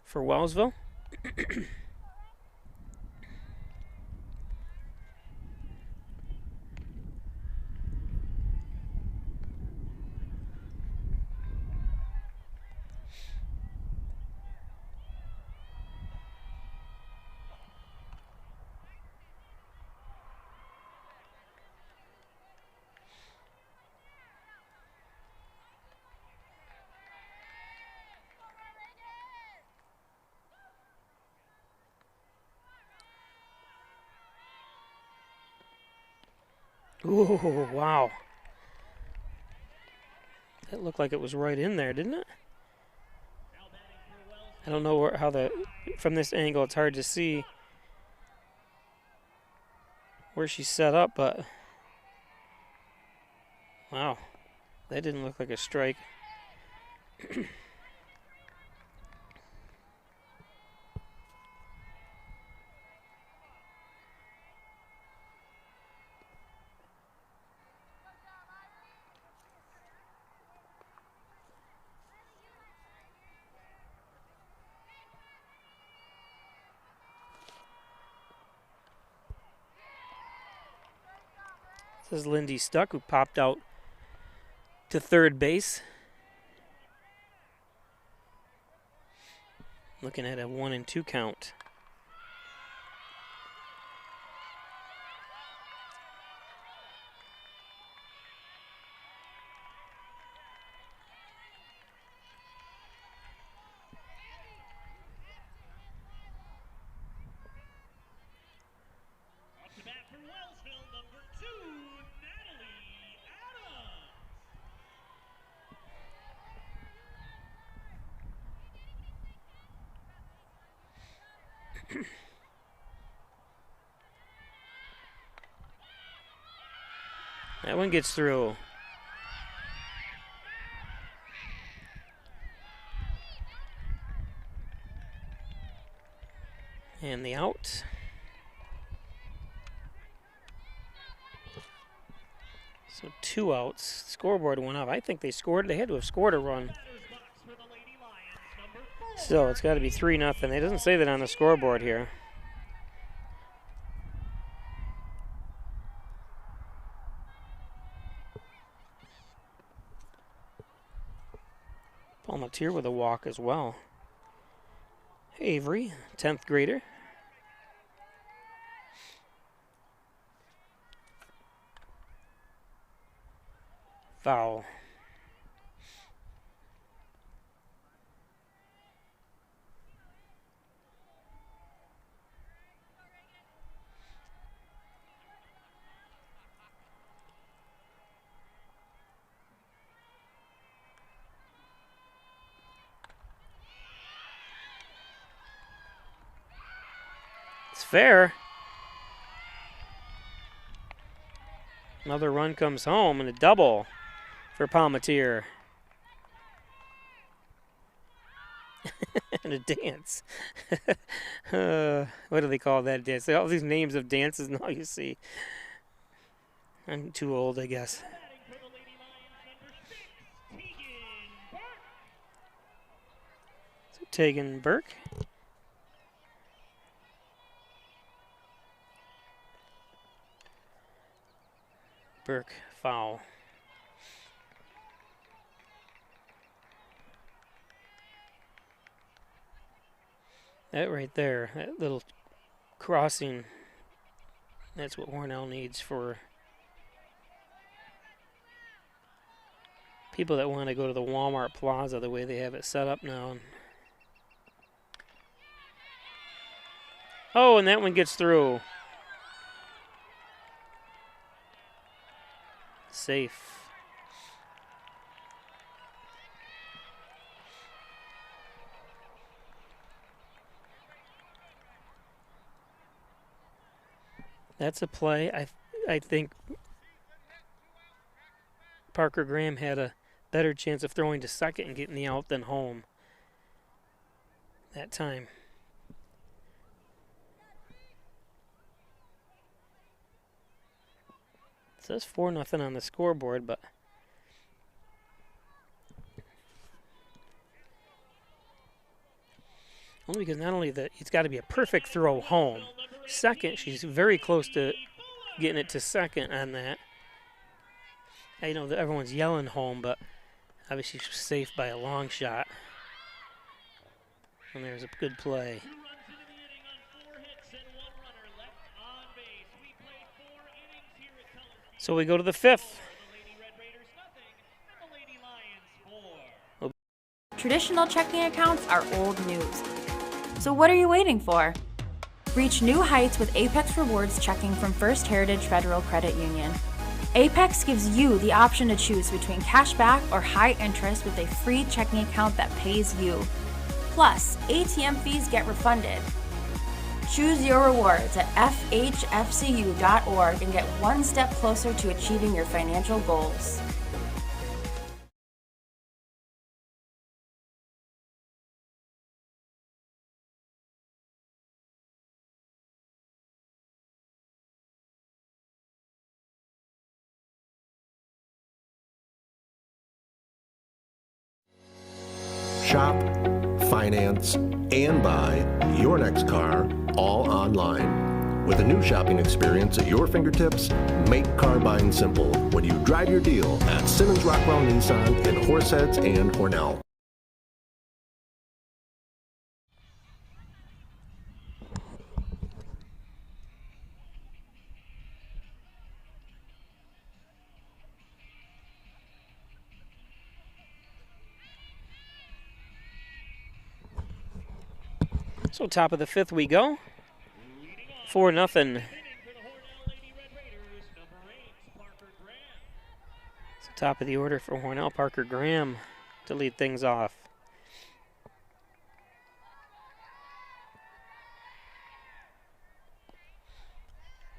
for Wellsville. Ooh, wow. That looked like it was right in there, didn't it? I don't know from this angle, it's hard to see where she's set up, but wow, that didn't look like a strike. This is Lindy Stuck, who popped out to third base. Looking at a 1-2 count. That one gets through. And the out. So 2 outs. Scoreboard went up. I think they scored. They had to have scored a run. So it's got to be 3-0. It doesn't say that on the scoreboard here. Palmatier with a walk as well. Avery, 10th grader. Foul. It's fair. Another run comes home and a double for Palmatier. And a dance. What do they call that dance? All these names of dances now you see. I'm too old, I guess. So Tegan Burke. Burke, foul. That right there, that little crossing, that's what Hornell needs for people that want to go to the Walmart Plaza the way they have it set up now. Oh, and that one gets through. Safe. That's a play. I think Parker Graham had a better chance of throwing to second and getting the out than home that time. It says 4-0 on the scoreboard, but only because not only that it's got to be a perfect throw home. Second, she's very close to getting it to second on that. I know that everyone's yelling home, but obviously she's safe by a long shot. And there's a good play. So we go to the 5th. Traditional checking accounts are old news. So what are you waiting for? Reach new heights with Apex Rewards checking from First Heritage Federal Credit Union. Apex gives you the option to choose between cashback or high interest with a free checking account that pays you. Plus, ATM fees get refunded. Choose your rewards at FHFCU.org and get one step closer to achieving your financial goals. Shop, finance, and buy your next car all online. With a new shopping experience at your fingertips, make car buying simple when you drive your deal at Simmons Rockwell Nissan in Horseheads and Hornell. So top of the 5th we go. 4-0. So top of the order for Hornell, Parker Graham to lead things off.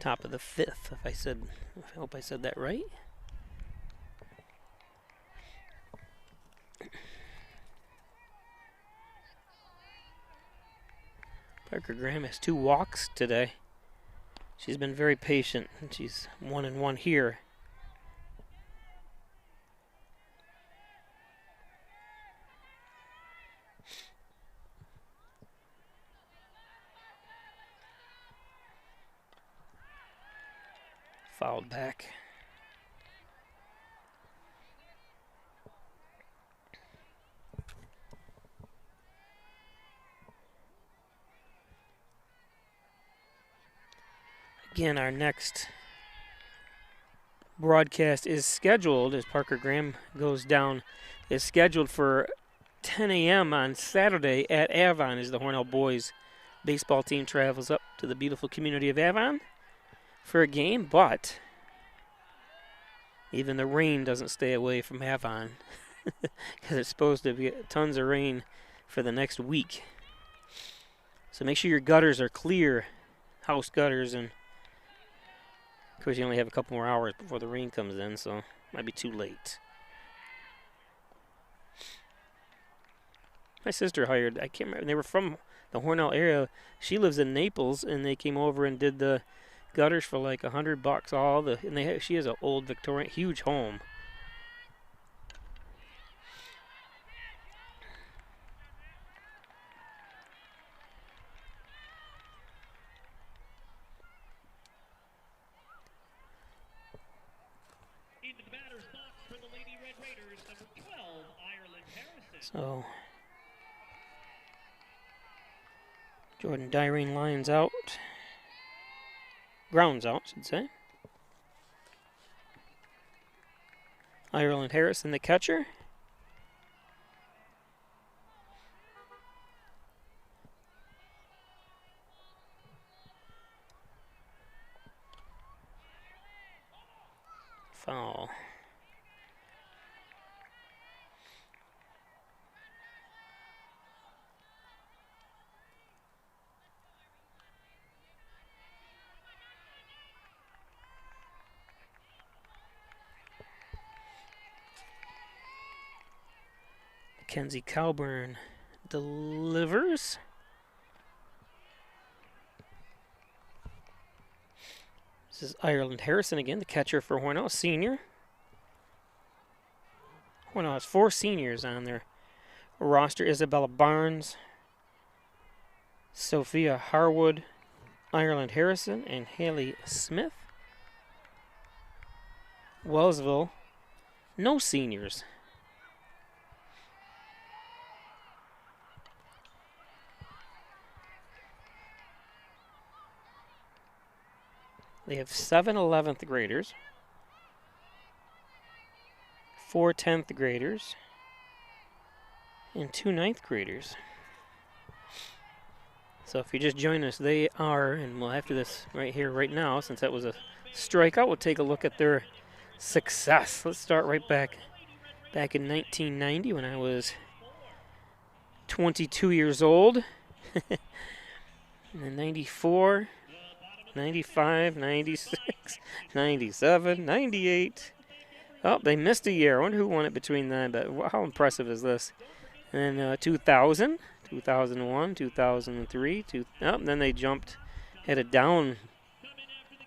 Top of the 5th, I hope I said that right. Parker Graham has 2 walks today. She's been very patient, and she's 1-1 here. Fouled back. Again, our next broadcast is scheduled, as Parker Graham goes down, is scheduled for 10 a.m. on Saturday at Avon as the Hornell boys baseball team travels up to the beautiful community of Avon for a game, but even the rain doesn't stay away from Avon because it's supposed to be tons of rain for the next week. So make sure your gutters are clear, house gutters, and of course you only have a couple more hours before the rain comes in, so it might be too late. My sister hired, I can't remember, they were from the Hornell area. She lives in Naples, and they came over and did the gutters for like $100. She has an old Victorian, huge home. Into the batter's box for the Lady Red Raiders, number 12, Ireland Harrison. So Jordan Dyrene lines out. Grounds out, should say. Ireland Harrison, the catcher. Foul. Mackenzie Calburn delivers. This is Ireland Harrison again, the catcher for Hornell, senior. Hornell has 4 seniors on their roster: Isabella Barnes, Sophia Harwood, Ireland Harrison, and Haley Smith. Wellsville, no seniors. They have 7 11th graders, 4 10th graders, and 2 9th graders. So if you just join us, they are, and we'll after this right here, right now, since that was a strikeout, we'll take a look at their success. Let's start right back in 1990 when I was 22 years old. And then 94. 95, 96, 97, 98. Oh, they missed a year. I wonder who won it between them, but how impressive is this? And then 2000, 2001, 2003. Then they jumped, had a down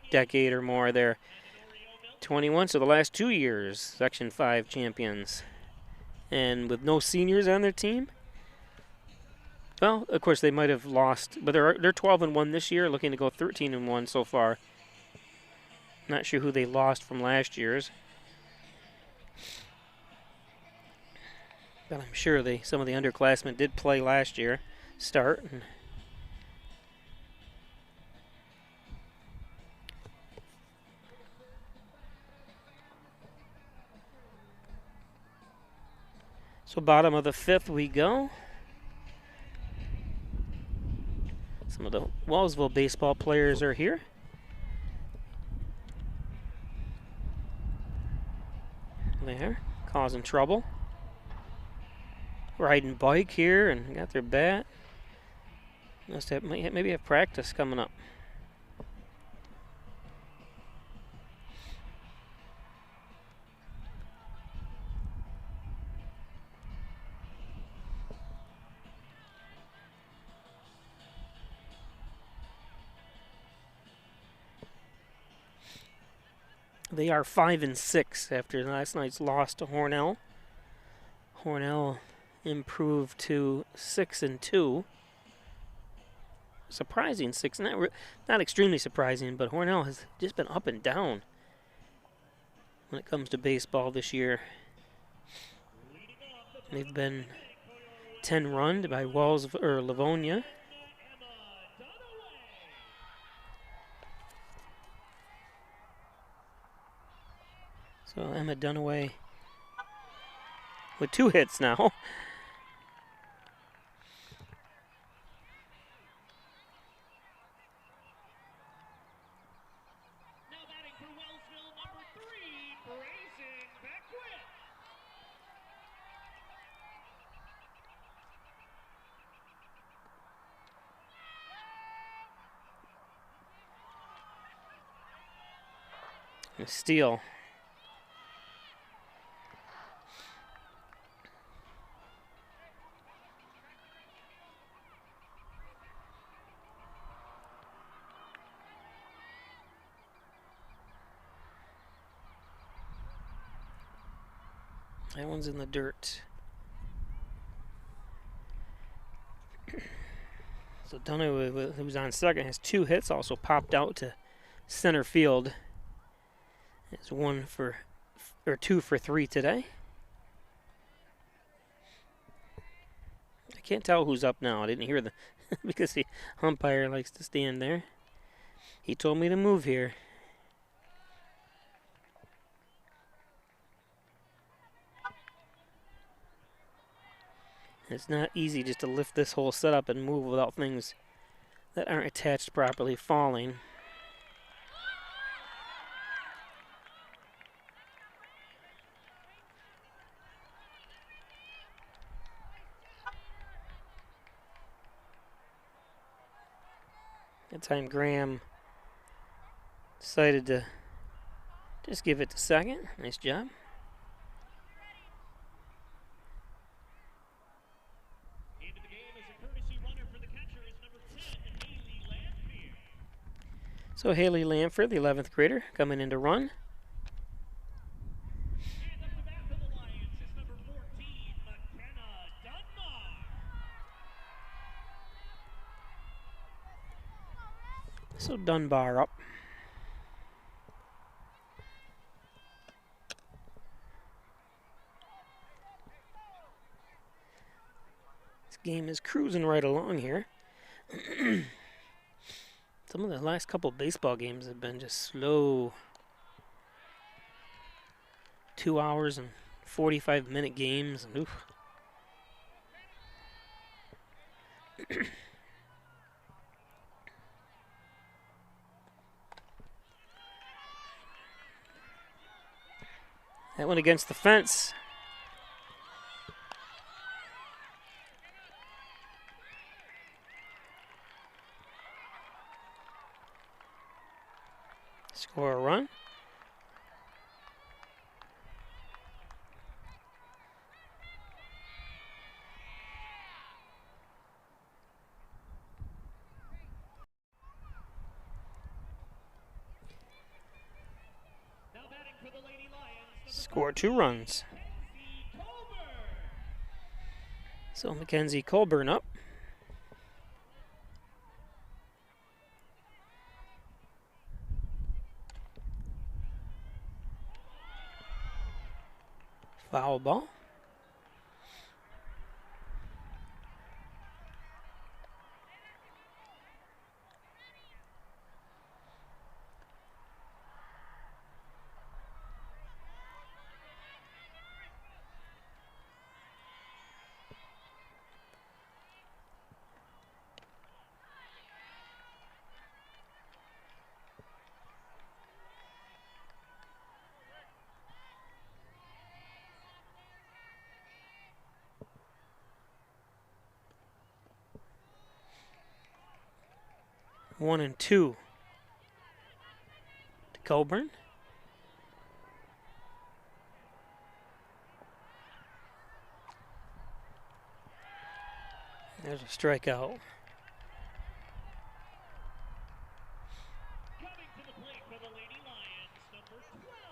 decade or more there. 21, so the last 2 years, Section 5 champions. And with no seniors on their team. Well, of course, they might have lost, but they're 12-1 this year, looking to go 13-1 so far. Not sure who they lost from last year's, but I'm sure some of the underclassmen did play last year. Start. So bottom of the 5th we go. Some of the Wellsville baseball players are here. There, causing trouble. Riding bike here and got their bat. Must have maybe have practice coming up. They are 5-6 after last night's loss to Hornell. Hornell improved to 6-2. Surprising 6, not extremely surprising, but Hornell has just been up and down when it comes to baseball this year. They've been 10-runned by Livonia. So Emma Dunaway with 2 hits now. Now batting for Wellsville, number 3, Brayson Beckwith. A steal. That one's in the dirt. So Dunaway, who's on second, has 2 hits, also popped out to center field. It's 2 for 3 today. I can't tell who's up now. I didn't hear the because the umpire likes to stand there. He told me to move here. It's not easy just to lift this whole setup and move without things that aren't attached properly falling. That time Graham decided to just give it to second. Nice job. Into the game as a courtesy runner for the catcher is number 10, Haley Lanfear. So Haley Lanford, the 11th grader, coming in to run. And up to bat for the Lions is number 14, McKenna Dunbar. So Dunbar up. This game is cruising right along here. Some of the last couple baseball games have been just slow. 2 hours and 45-minute games. Oof. That went against the fence. Score a run. Now batting for the Lady Lions. Score 2 runs. So Mackenzie Colburn up. Foul ball. One and 2 to Colburn. There's a strikeout. Coming to the plate for the Lady Lions, number 12,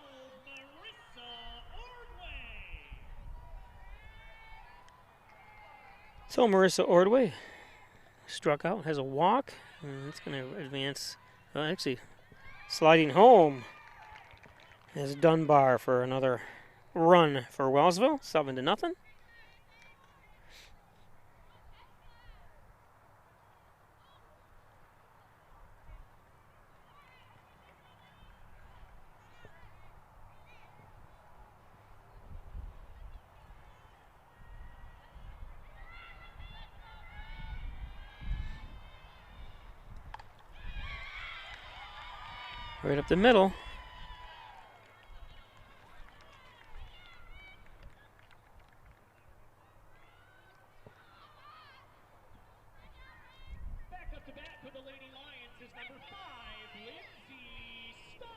So Marissa Ordway struck out, has a walk, and it's going to advance. Actually, sliding home is Dunbar for another run for Wellsville, 7-0. Right up the middle. Back up to bat for the Lady Lions is number 5, Lindsay Stuck.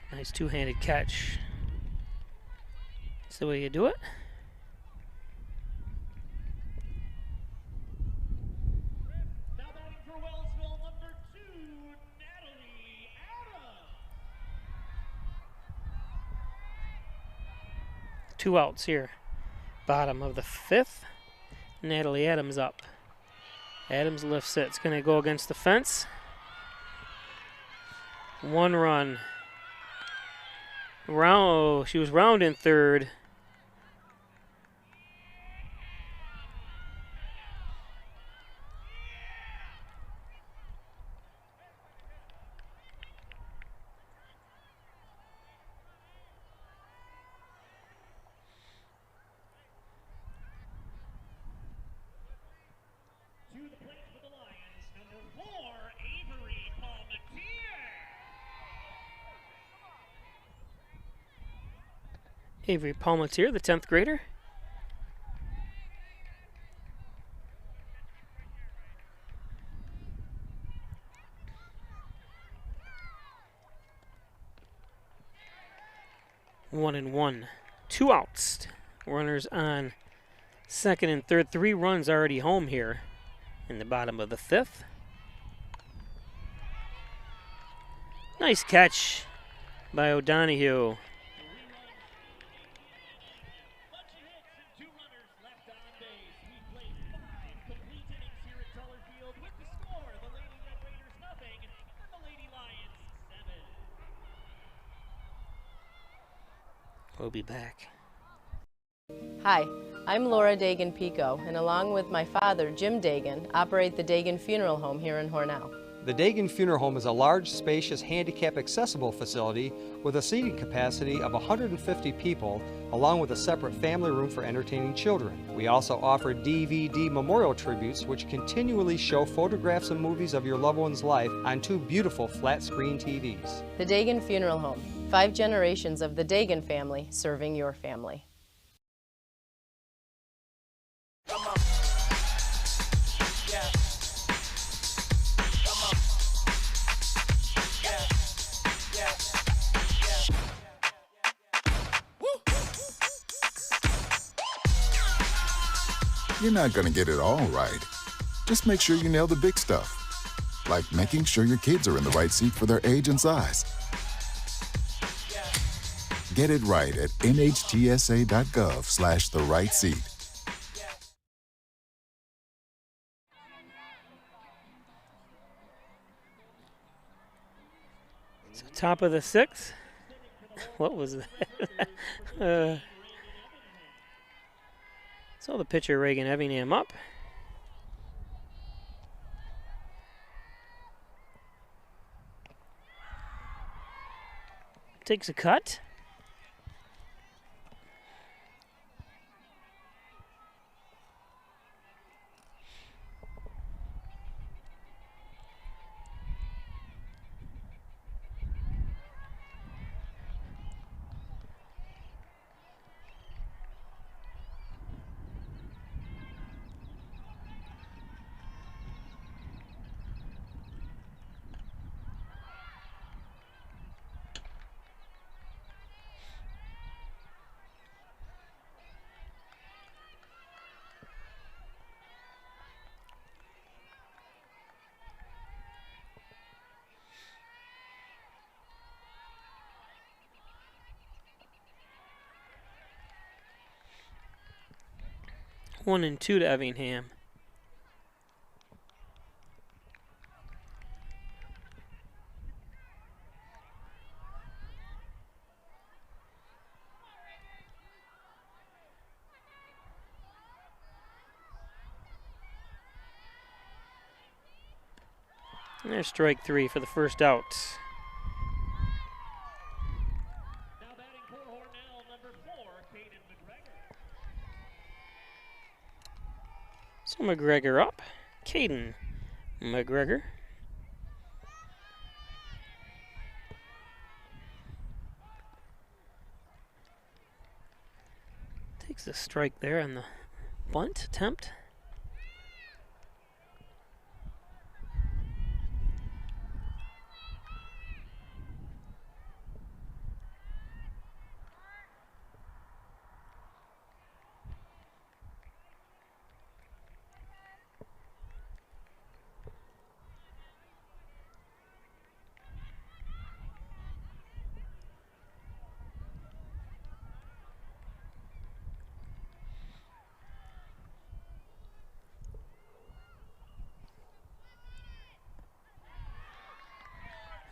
Nice two-handed catch. That's the way you do it. Now batting for Wellsville, number 2, Natalie Adams. 2 outs here. Bottom of the 5th. Natalie Adams up. Adams lifts it. It's going to go against the fence. 1 run. She was round in 3rd. To the plate for the Lions, number 4, Avery Palmatier. Avery Palmatier, the 10th grader. One and 1. 2 outs. Runners on 2nd and 3rd. 3 runs already home here in the bottom of the 5th. Nice catch by O'Donohue. We'll be back. Hi, I'm Laura Dagan-Pico, and along with my father, Jim Dagan, operate the Dagan Funeral Home here in Hornell. The Dagan Funeral Home is a large, spacious, handicap-accessible facility with a seating capacity of 150 people, along with a separate family room for entertaining children. We also offer DVD memorial tributes, which continually show photographs and movies of your loved one's life on 2 beautiful flat-screen TVs. The Dagan Funeral Home, 5 generations of the Dagan family serving your family. You're not going to get it all right. Just make sure you nail the big stuff, like making sure your kids are in the right seat for their age and size. Get it right at nhtsa.gov/the-right-seat. So top of the 6th. What was that? So the pitcher, Reagan Evingham, up. Takes a cut. 1-2 to Effingham. And there's strike 3 for the first out. Now batting for Hornell, number 4, Caden McGregor. So McGregor up. Caden McGregor. Takes the strike there on the bunt attempt.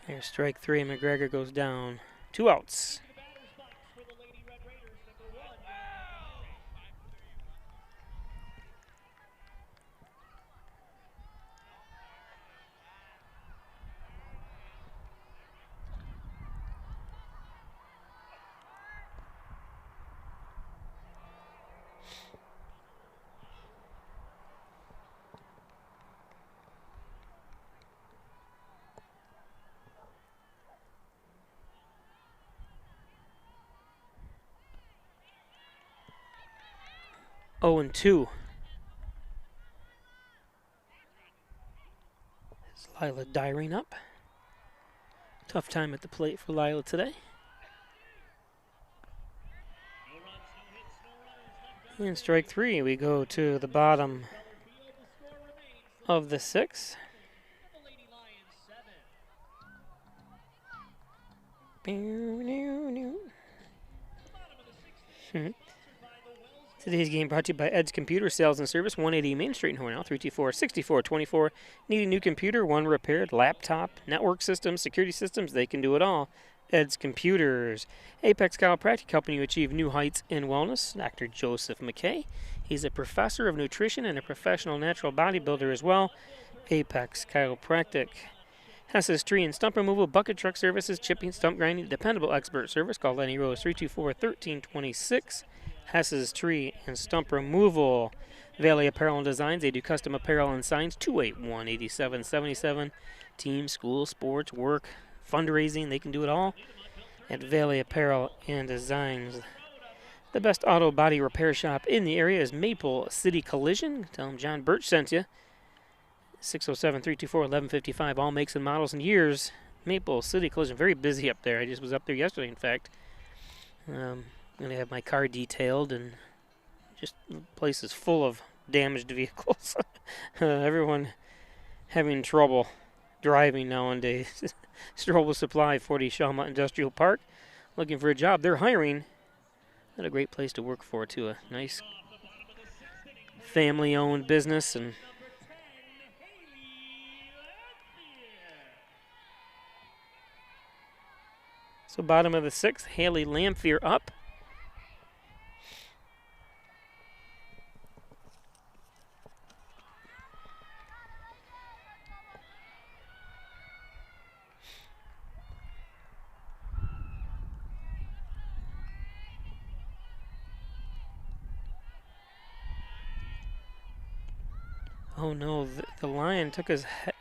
Here's strike 3. McGregor goes down. 2 outs. 0-2. Is Lila Dyring up? Tough time at the plate for Lila today. And strike 3, we go to the bottom of the 6th. Today's game brought to you by Ed's Computer Sales and Service, 180 Main Street in Hornell, 324-6424. Need a new computer, one repaired, laptop, network systems, security systems, they can do it all. Ed's Computers. Apex Chiropractic helping you achieve new heights in wellness. Dr. Joseph McKay. He's a professor of nutrition and a professional natural bodybuilder as well. Apex Chiropractic. Hess's Tree and Stump Removal, Bucket Truck Services, Chipping, Stump Grinding, dependable expert service. Call Lenny Rose, 324-1326. Hess's Tree and Stump Removal. Valley Apparel and Designs, they do custom apparel and signs, 281-8777. Team, school, sports, work, fundraising, they can do it all at Valley Apparel and Designs. The best auto body repair shop in the area is Maple City Collision. Tell them John Birch sent you. 607-324-1155, all makes and models and years. Maple City Collision, very busy up there. I just was up there yesterday, in fact. I'm going to have my car detailed, and just the place is full of damaged vehicles. Everyone having trouble driving nowadays. Strobel Supply, 40 Shawmut Industrial Park. Looking for a job. They're hiring. What a great place to work for, too. A nice family-owned business. And so bottom of the 6th, Haley Lamphere up. Oh no, the lion took his head.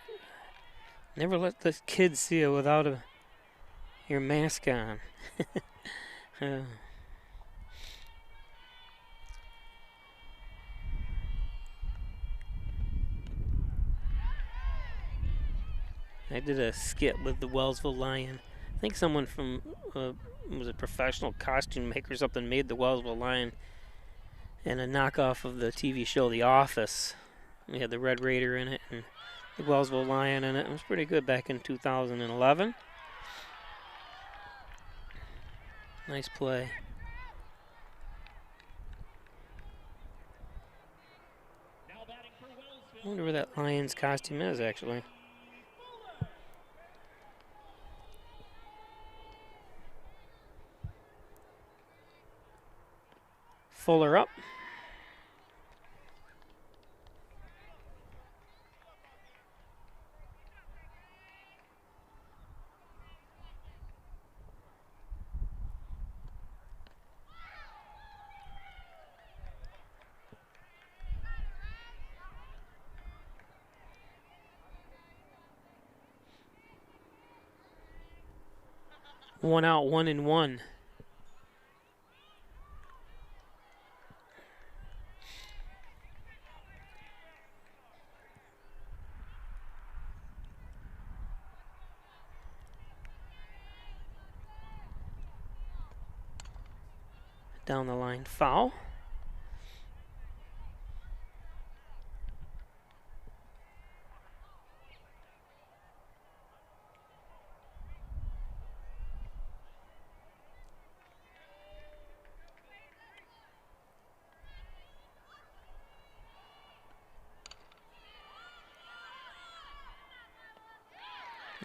Never let the kids see you without your mask on. I did a skit with the Wellsville Lion. I think someone from was a professional costume maker or something made the Wellsville Lion and a knockoff of the TV show The Office. We had the Red Raider in it and the Wellsville Lion in it. It was pretty good back in 2011. Nice play. I wonder where that Lions costume is, actually. Fuller up. One out, 1-1. Down the line, foul.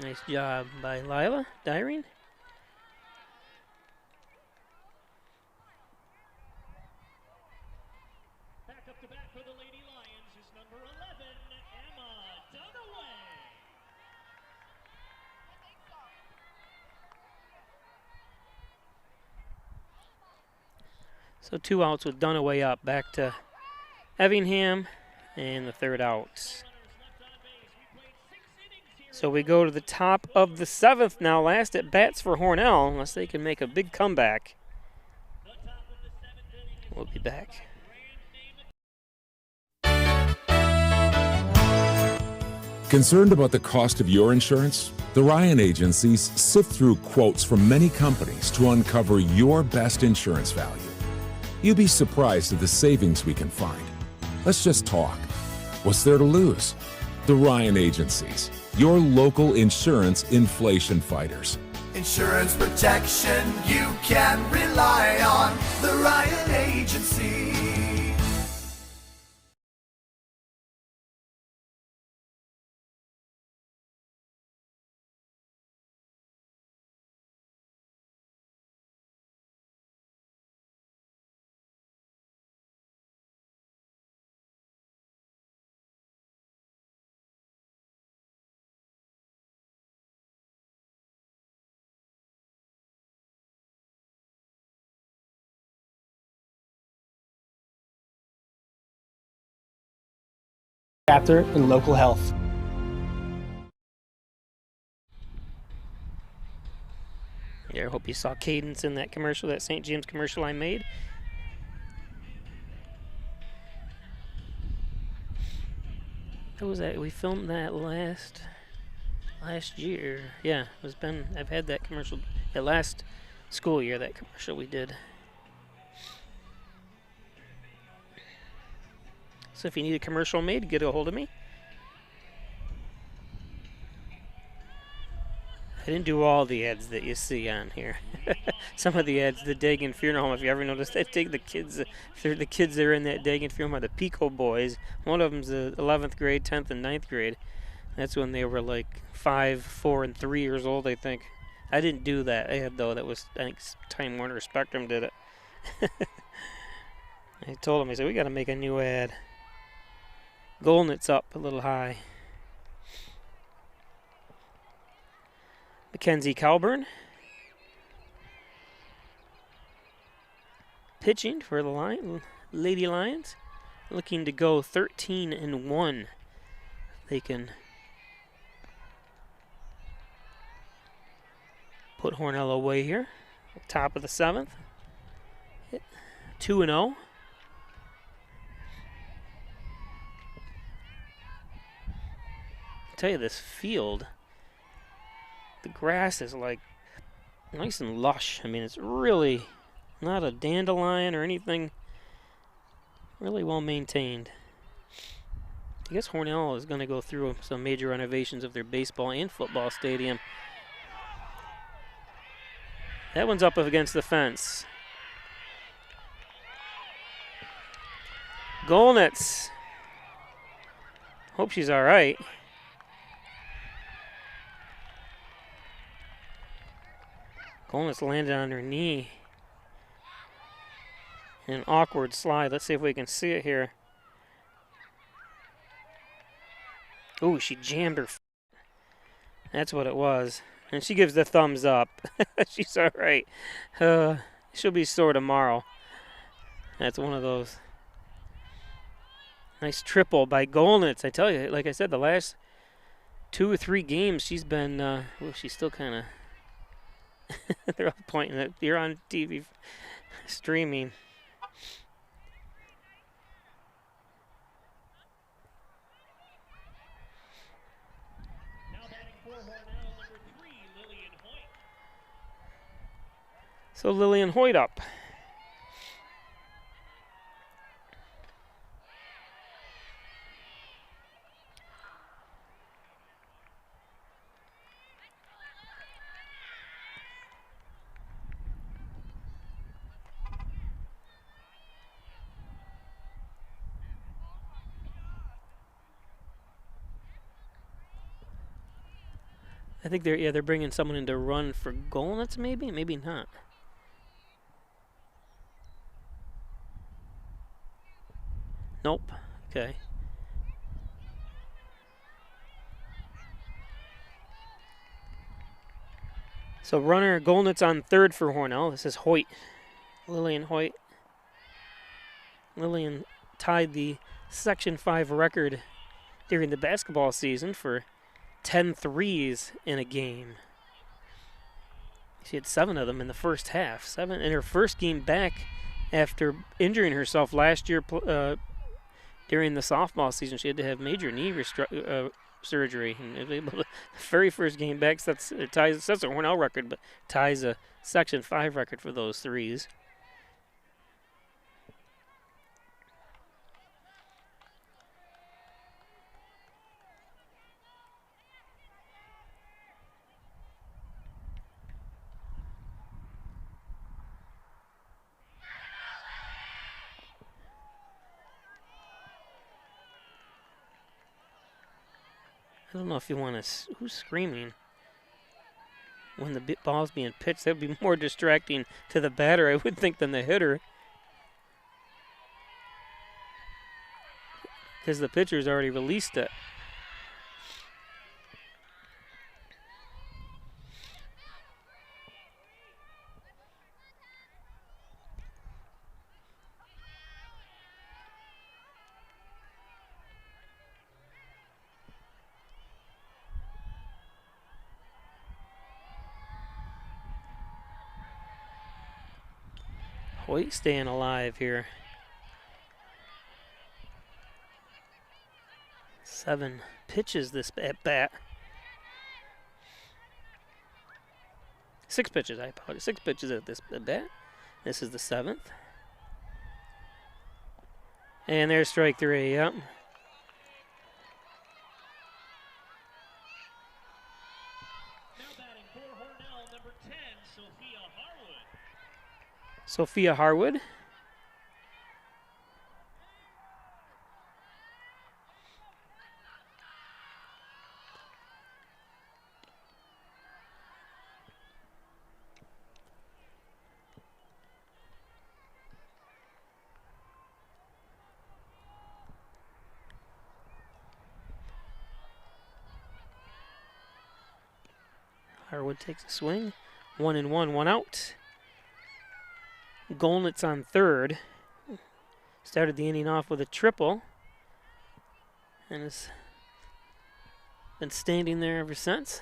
Nice job by Lila Dyrene. Back up to bat for the Lady Lions is number 11, Emma Dunaway. So 2 outs with Dunaway up. Back to Effingham and the 3rd out. So we go to the top of the 7th now. Last at bats for Hornell, unless they can make a big comeback. We'll be back. Concerned about the cost of your insurance? The Ryan agencies sift through quotes from many companies to uncover your best insurance value. You'd be surprised at the savings we can find. Let's just talk. What's there to lose? The Ryan agencies, your local insurance inflation fighters. Insurance protection you can rely on. The Ryan Agency. Chapter in local health. Yeah, I hope you saw Cadence in that commercial, that St. James commercial I made. What was that? We filmed that last year. Yeah, I've had that commercial, the last school year, that commercial we did. So if you need a commercial made, get a hold of me. I didn't do all the ads that you see on here. Some of the ads, the Dagan Funeral Home, if you ever noticed, they take the kids that are in that Dagan Funeral Home are the Pico boys. One of them's the 11th grade, 10th, and 9th grade. That's when they were like 5, 4, and 3 years old, I think. I didn't do that ad, though. That was, I think, Time Warner Spectrum did it. I told him, I said, we got to make a new ad. Golnit's up a little high. Mackenzie Calburn pitching for the Lady Lions, looking to go 13-1. They can put Hornell away here. Top of the 7th. 2-0. Tell you, this field, the grass is like nice and lush. I mean, it's really not a dandelion or anything. Really well maintained. I guess Hornell is going to go through some major renovations of their baseball and football stadium. That one's up against the fence. Golnitz. Hope she's all right. Golnitz landed on her knee. An awkward slide. Let's see if we can see it here. Ooh, she jammed her foot. That's what it was. And she gives the thumbs up. She's all right. She'll be sore tomorrow. That's one of those. Nice triple by Golnitz. I tell you, like I said, the last 2 or 3 games she's been, she's still kind of, they're all pointing at, you're on TV streaming. Now batting for Hornell, number 3, Lillian Hoyt. So Lillian Hoyt up. I think they're bringing someone in to run for Golnitz, maybe not. Nope. Okay. So runner Golnitz on third for Hornell. This is Hoyt, Lillian Hoyt. Lillian tied the Section 5 record during the basketball season for 10 threes in a game. She had 7 of them in the first half. 7 in her first game back after injuring herself last year during the softball season. She had to have major knee surgery. And the very first game back sets a Hornell record, but ties a Section 5 record for those threes. I don't know if you want to. Who's screaming when the ball's being pitched? That would be more distracting to the batter, I would think, than the hitter, because the pitcher's already released it. Hoyt staying alive here. 7 pitches this at bat. 6 pitches, I apologize. 6 pitches at this at bat. This is the 7th. And there's strike 3, yep. Sophia Harwood. Harwood takes a swing. 1-1, 1 out. Golnitz on third. Started the inning off with a triple and has been standing there ever since.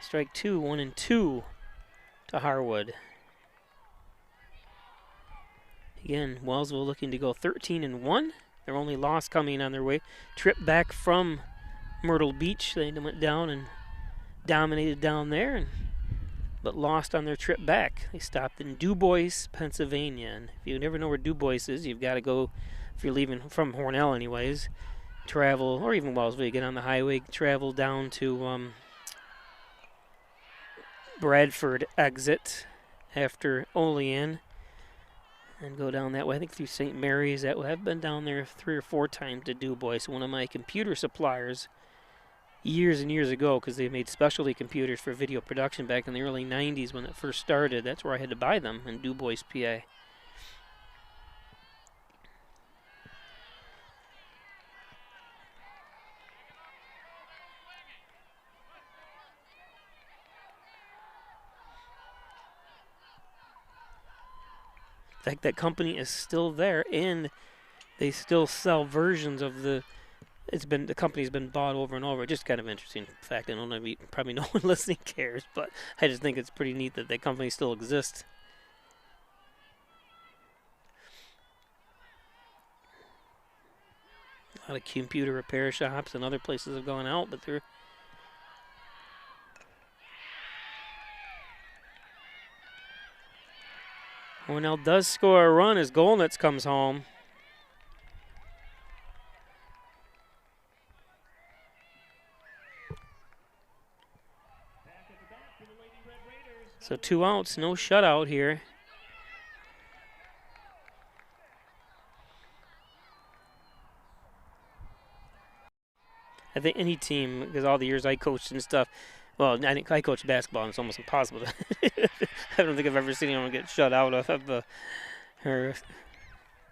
Strike 2, 1-2 to Harwood. Again, Wellsville looking to go 13-1. Their only loss coming on their way. Trip back from Myrtle Beach. They went down and dominated down there, but lost on their trip back. They stopped in DuBois, Pennsylvania. And if you never know where DuBois is, you've got to go, if you're leaving from Hornell anyways, travel, or even Wellsville, you get on the highway, travel down to Bradford exit after Olean, and go down that way. I think through St. Mary's. I've been down there 3 or 4 times to Du Bois. One of my computer suppliers years and years ago, because they made specialty computers for video production back in the early 90s when it first started. That's where I had to buy them, in Du Bois, PA. In fact, that company is still there, and they still sell versions of the company's been bought over and over. Just kind of interesting fact. I don't know, probably no one listening cares, but I just think it's pretty neat that company still exists. A lot of computer repair shops and other places have gone out, but they're Hornell does score a run as Golnitz comes home. So 2 outs, no shutout here. I think any team, because all the years I coached and stuff, well, I think I coached basketball, and it's almost impossible to I don't think I've ever seen anyone get shut out of her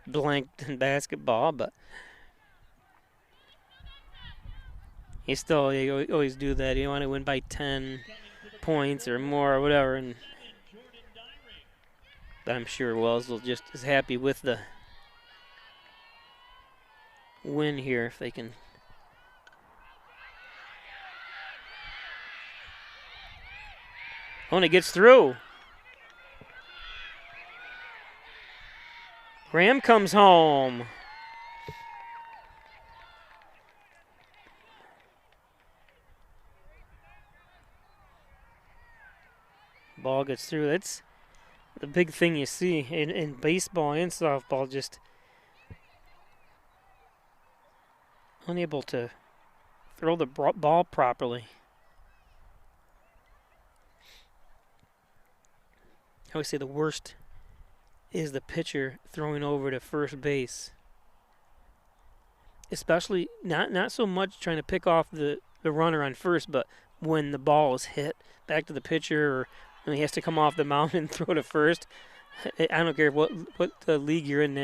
blanked in basketball, but you always do that. You want to win by 10 points or more or whatever, but I'm sure Wellsville just is happy with the win here if they can. Oh, and it gets through. Graham comes home. Ball gets through. That's the big thing you see in baseball and softball, just unable to throw the ball properly. I always say the worst is the pitcher throwing over to first base. Especially not so much trying to pick off the runner on first, but when the ball is hit back to the pitcher, or when he has to come off the mound and throw to first. I don't care what league you're in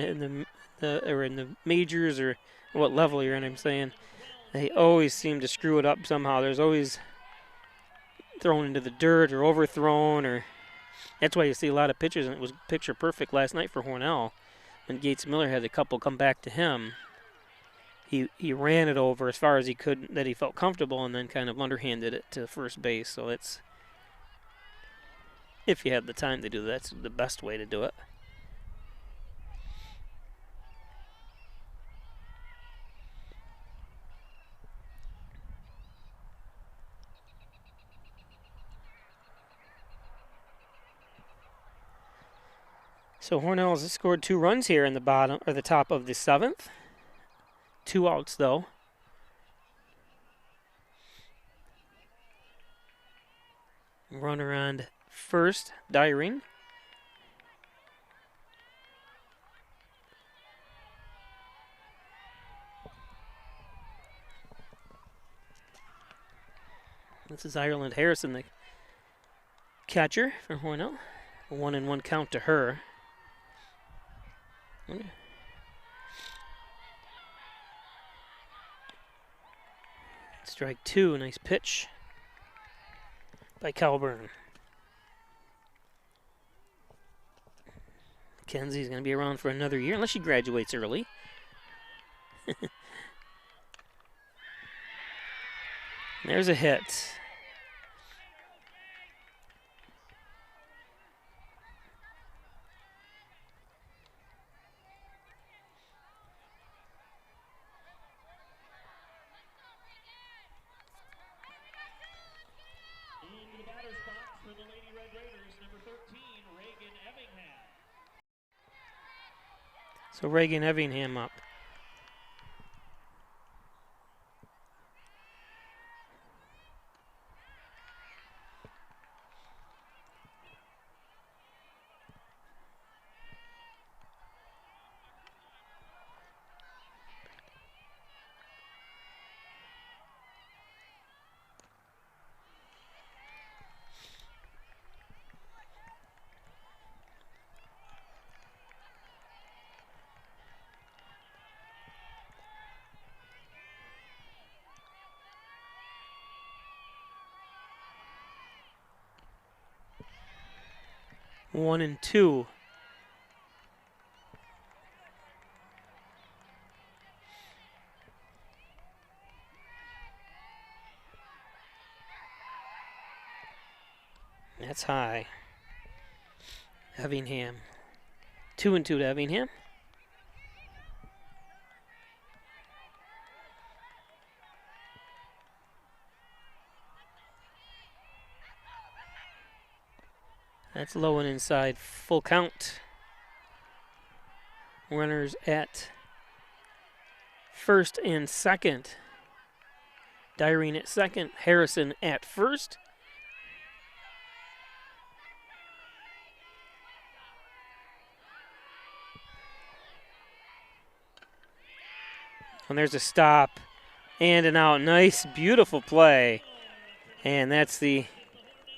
the majors or what level you're in. I'm saying they always seem to screw it up somehow. There's always thrown into the dirt or overthrown, or that's why you see a lot of pitchers, and it was picture perfect last night for Hornell when Gates Miller had a couple come back to him. He ran it over as far as he could that he felt comfortable, and then kind of underhanded it to first base. So it's, if you have the time to do that, that's the best way to do it. So Hornell has scored 2 runs here in the bottom or the top of the 7th. 2 outs though. Runner on first, Dyring. This is Ireland Harrison, the catcher for Hornell. A 1-1 count to her. Strike 2, nice pitch by Calburn. Kenzie's going to be around for another year, unless she graduates early. There's a hit. So Reagan Evingham up. 1-2. That's high. Effingham. 2-2 to Effingham. That's low and inside. Full count. Runners at first and second. Dyrene at second. Harrison at first. And there's a stop and an out. Nice, beautiful play. And that's the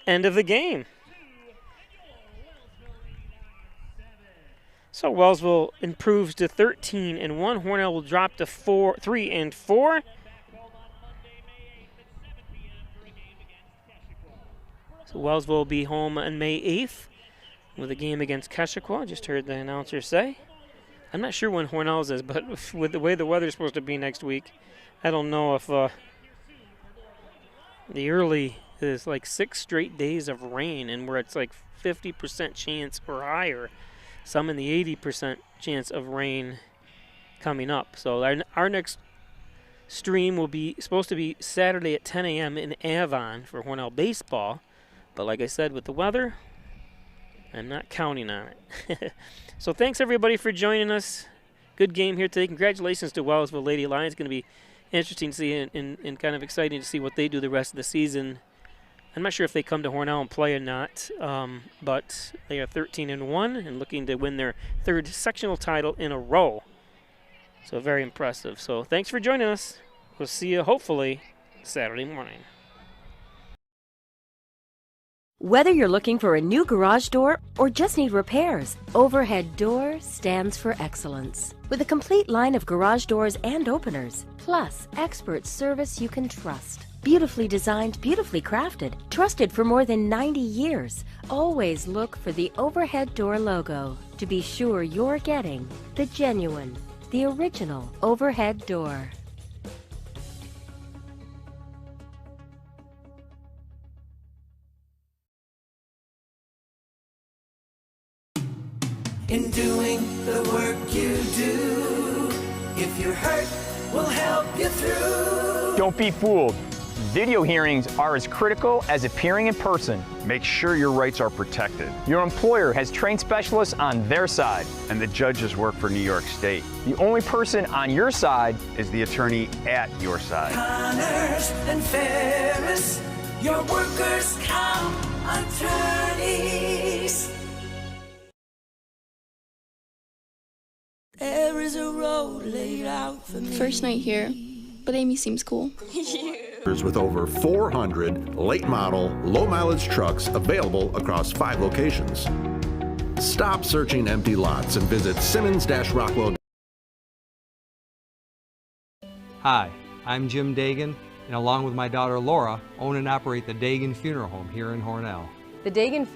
end of the game. So Wellsville improves to 13-1. Hornell will drop to 3-4. So Wellsville will be home on May 8th with a game against Keshequa. Just heard the announcer say. I'm not sure when Hornell's is, but with the way the weather's supposed to be next week, I don't know if the early is like 6 straight days of rain, and where it's like 50% chance or higher. Some in the 80% chance of rain coming up. So our next stream will be supposed to be Saturday at 10 a.m. in Avon for Hornell baseball. But like I said, with the weather, I'm not counting on it. So thanks everybody for joining us. Good game here today. Congratulations to Wellsville Lady Lions. Going to be interesting to see and kind of exciting to see what they do the rest of the season. I'm not sure if they come to Hornell and play or not, but they are 13-1 and looking to win their 3rd sectional title in a row. So very impressive. So thanks for joining us. We'll see you hopefully Saturday morning. Whether you're looking for a new garage door or just need repairs, Overhead Door stands for excellence. With a complete line of garage doors and openers, plus expert service you can trust. Beautifully designed, beautifully crafted, trusted for more than 90 years. Always look for the Overhead Door logo to be sure you're getting the genuine, the original Overhead Door. In doing the work you do, if you're hurt, we'll help you through. Don't be fooled. Video hearings are as critical as appearing in person. Make sure your rights are protected. Your employer has trained specialists on their side. And the judges work for New York State. The only person on your side is the attorney at your side. Connors and Ferris, your workers' comp attorneys. There is a road laid out for me. First night here, but Amy seems cool. With over 400 late model, low mileage trucks available across 5 locations. Stop searching empty lots and visit Simmons-Rockwell. Hi, I'm Jim Dagan, and along with my daughter Laura, own and operate the Dagan Funeral Home here in Hornell. The Dagan Funeral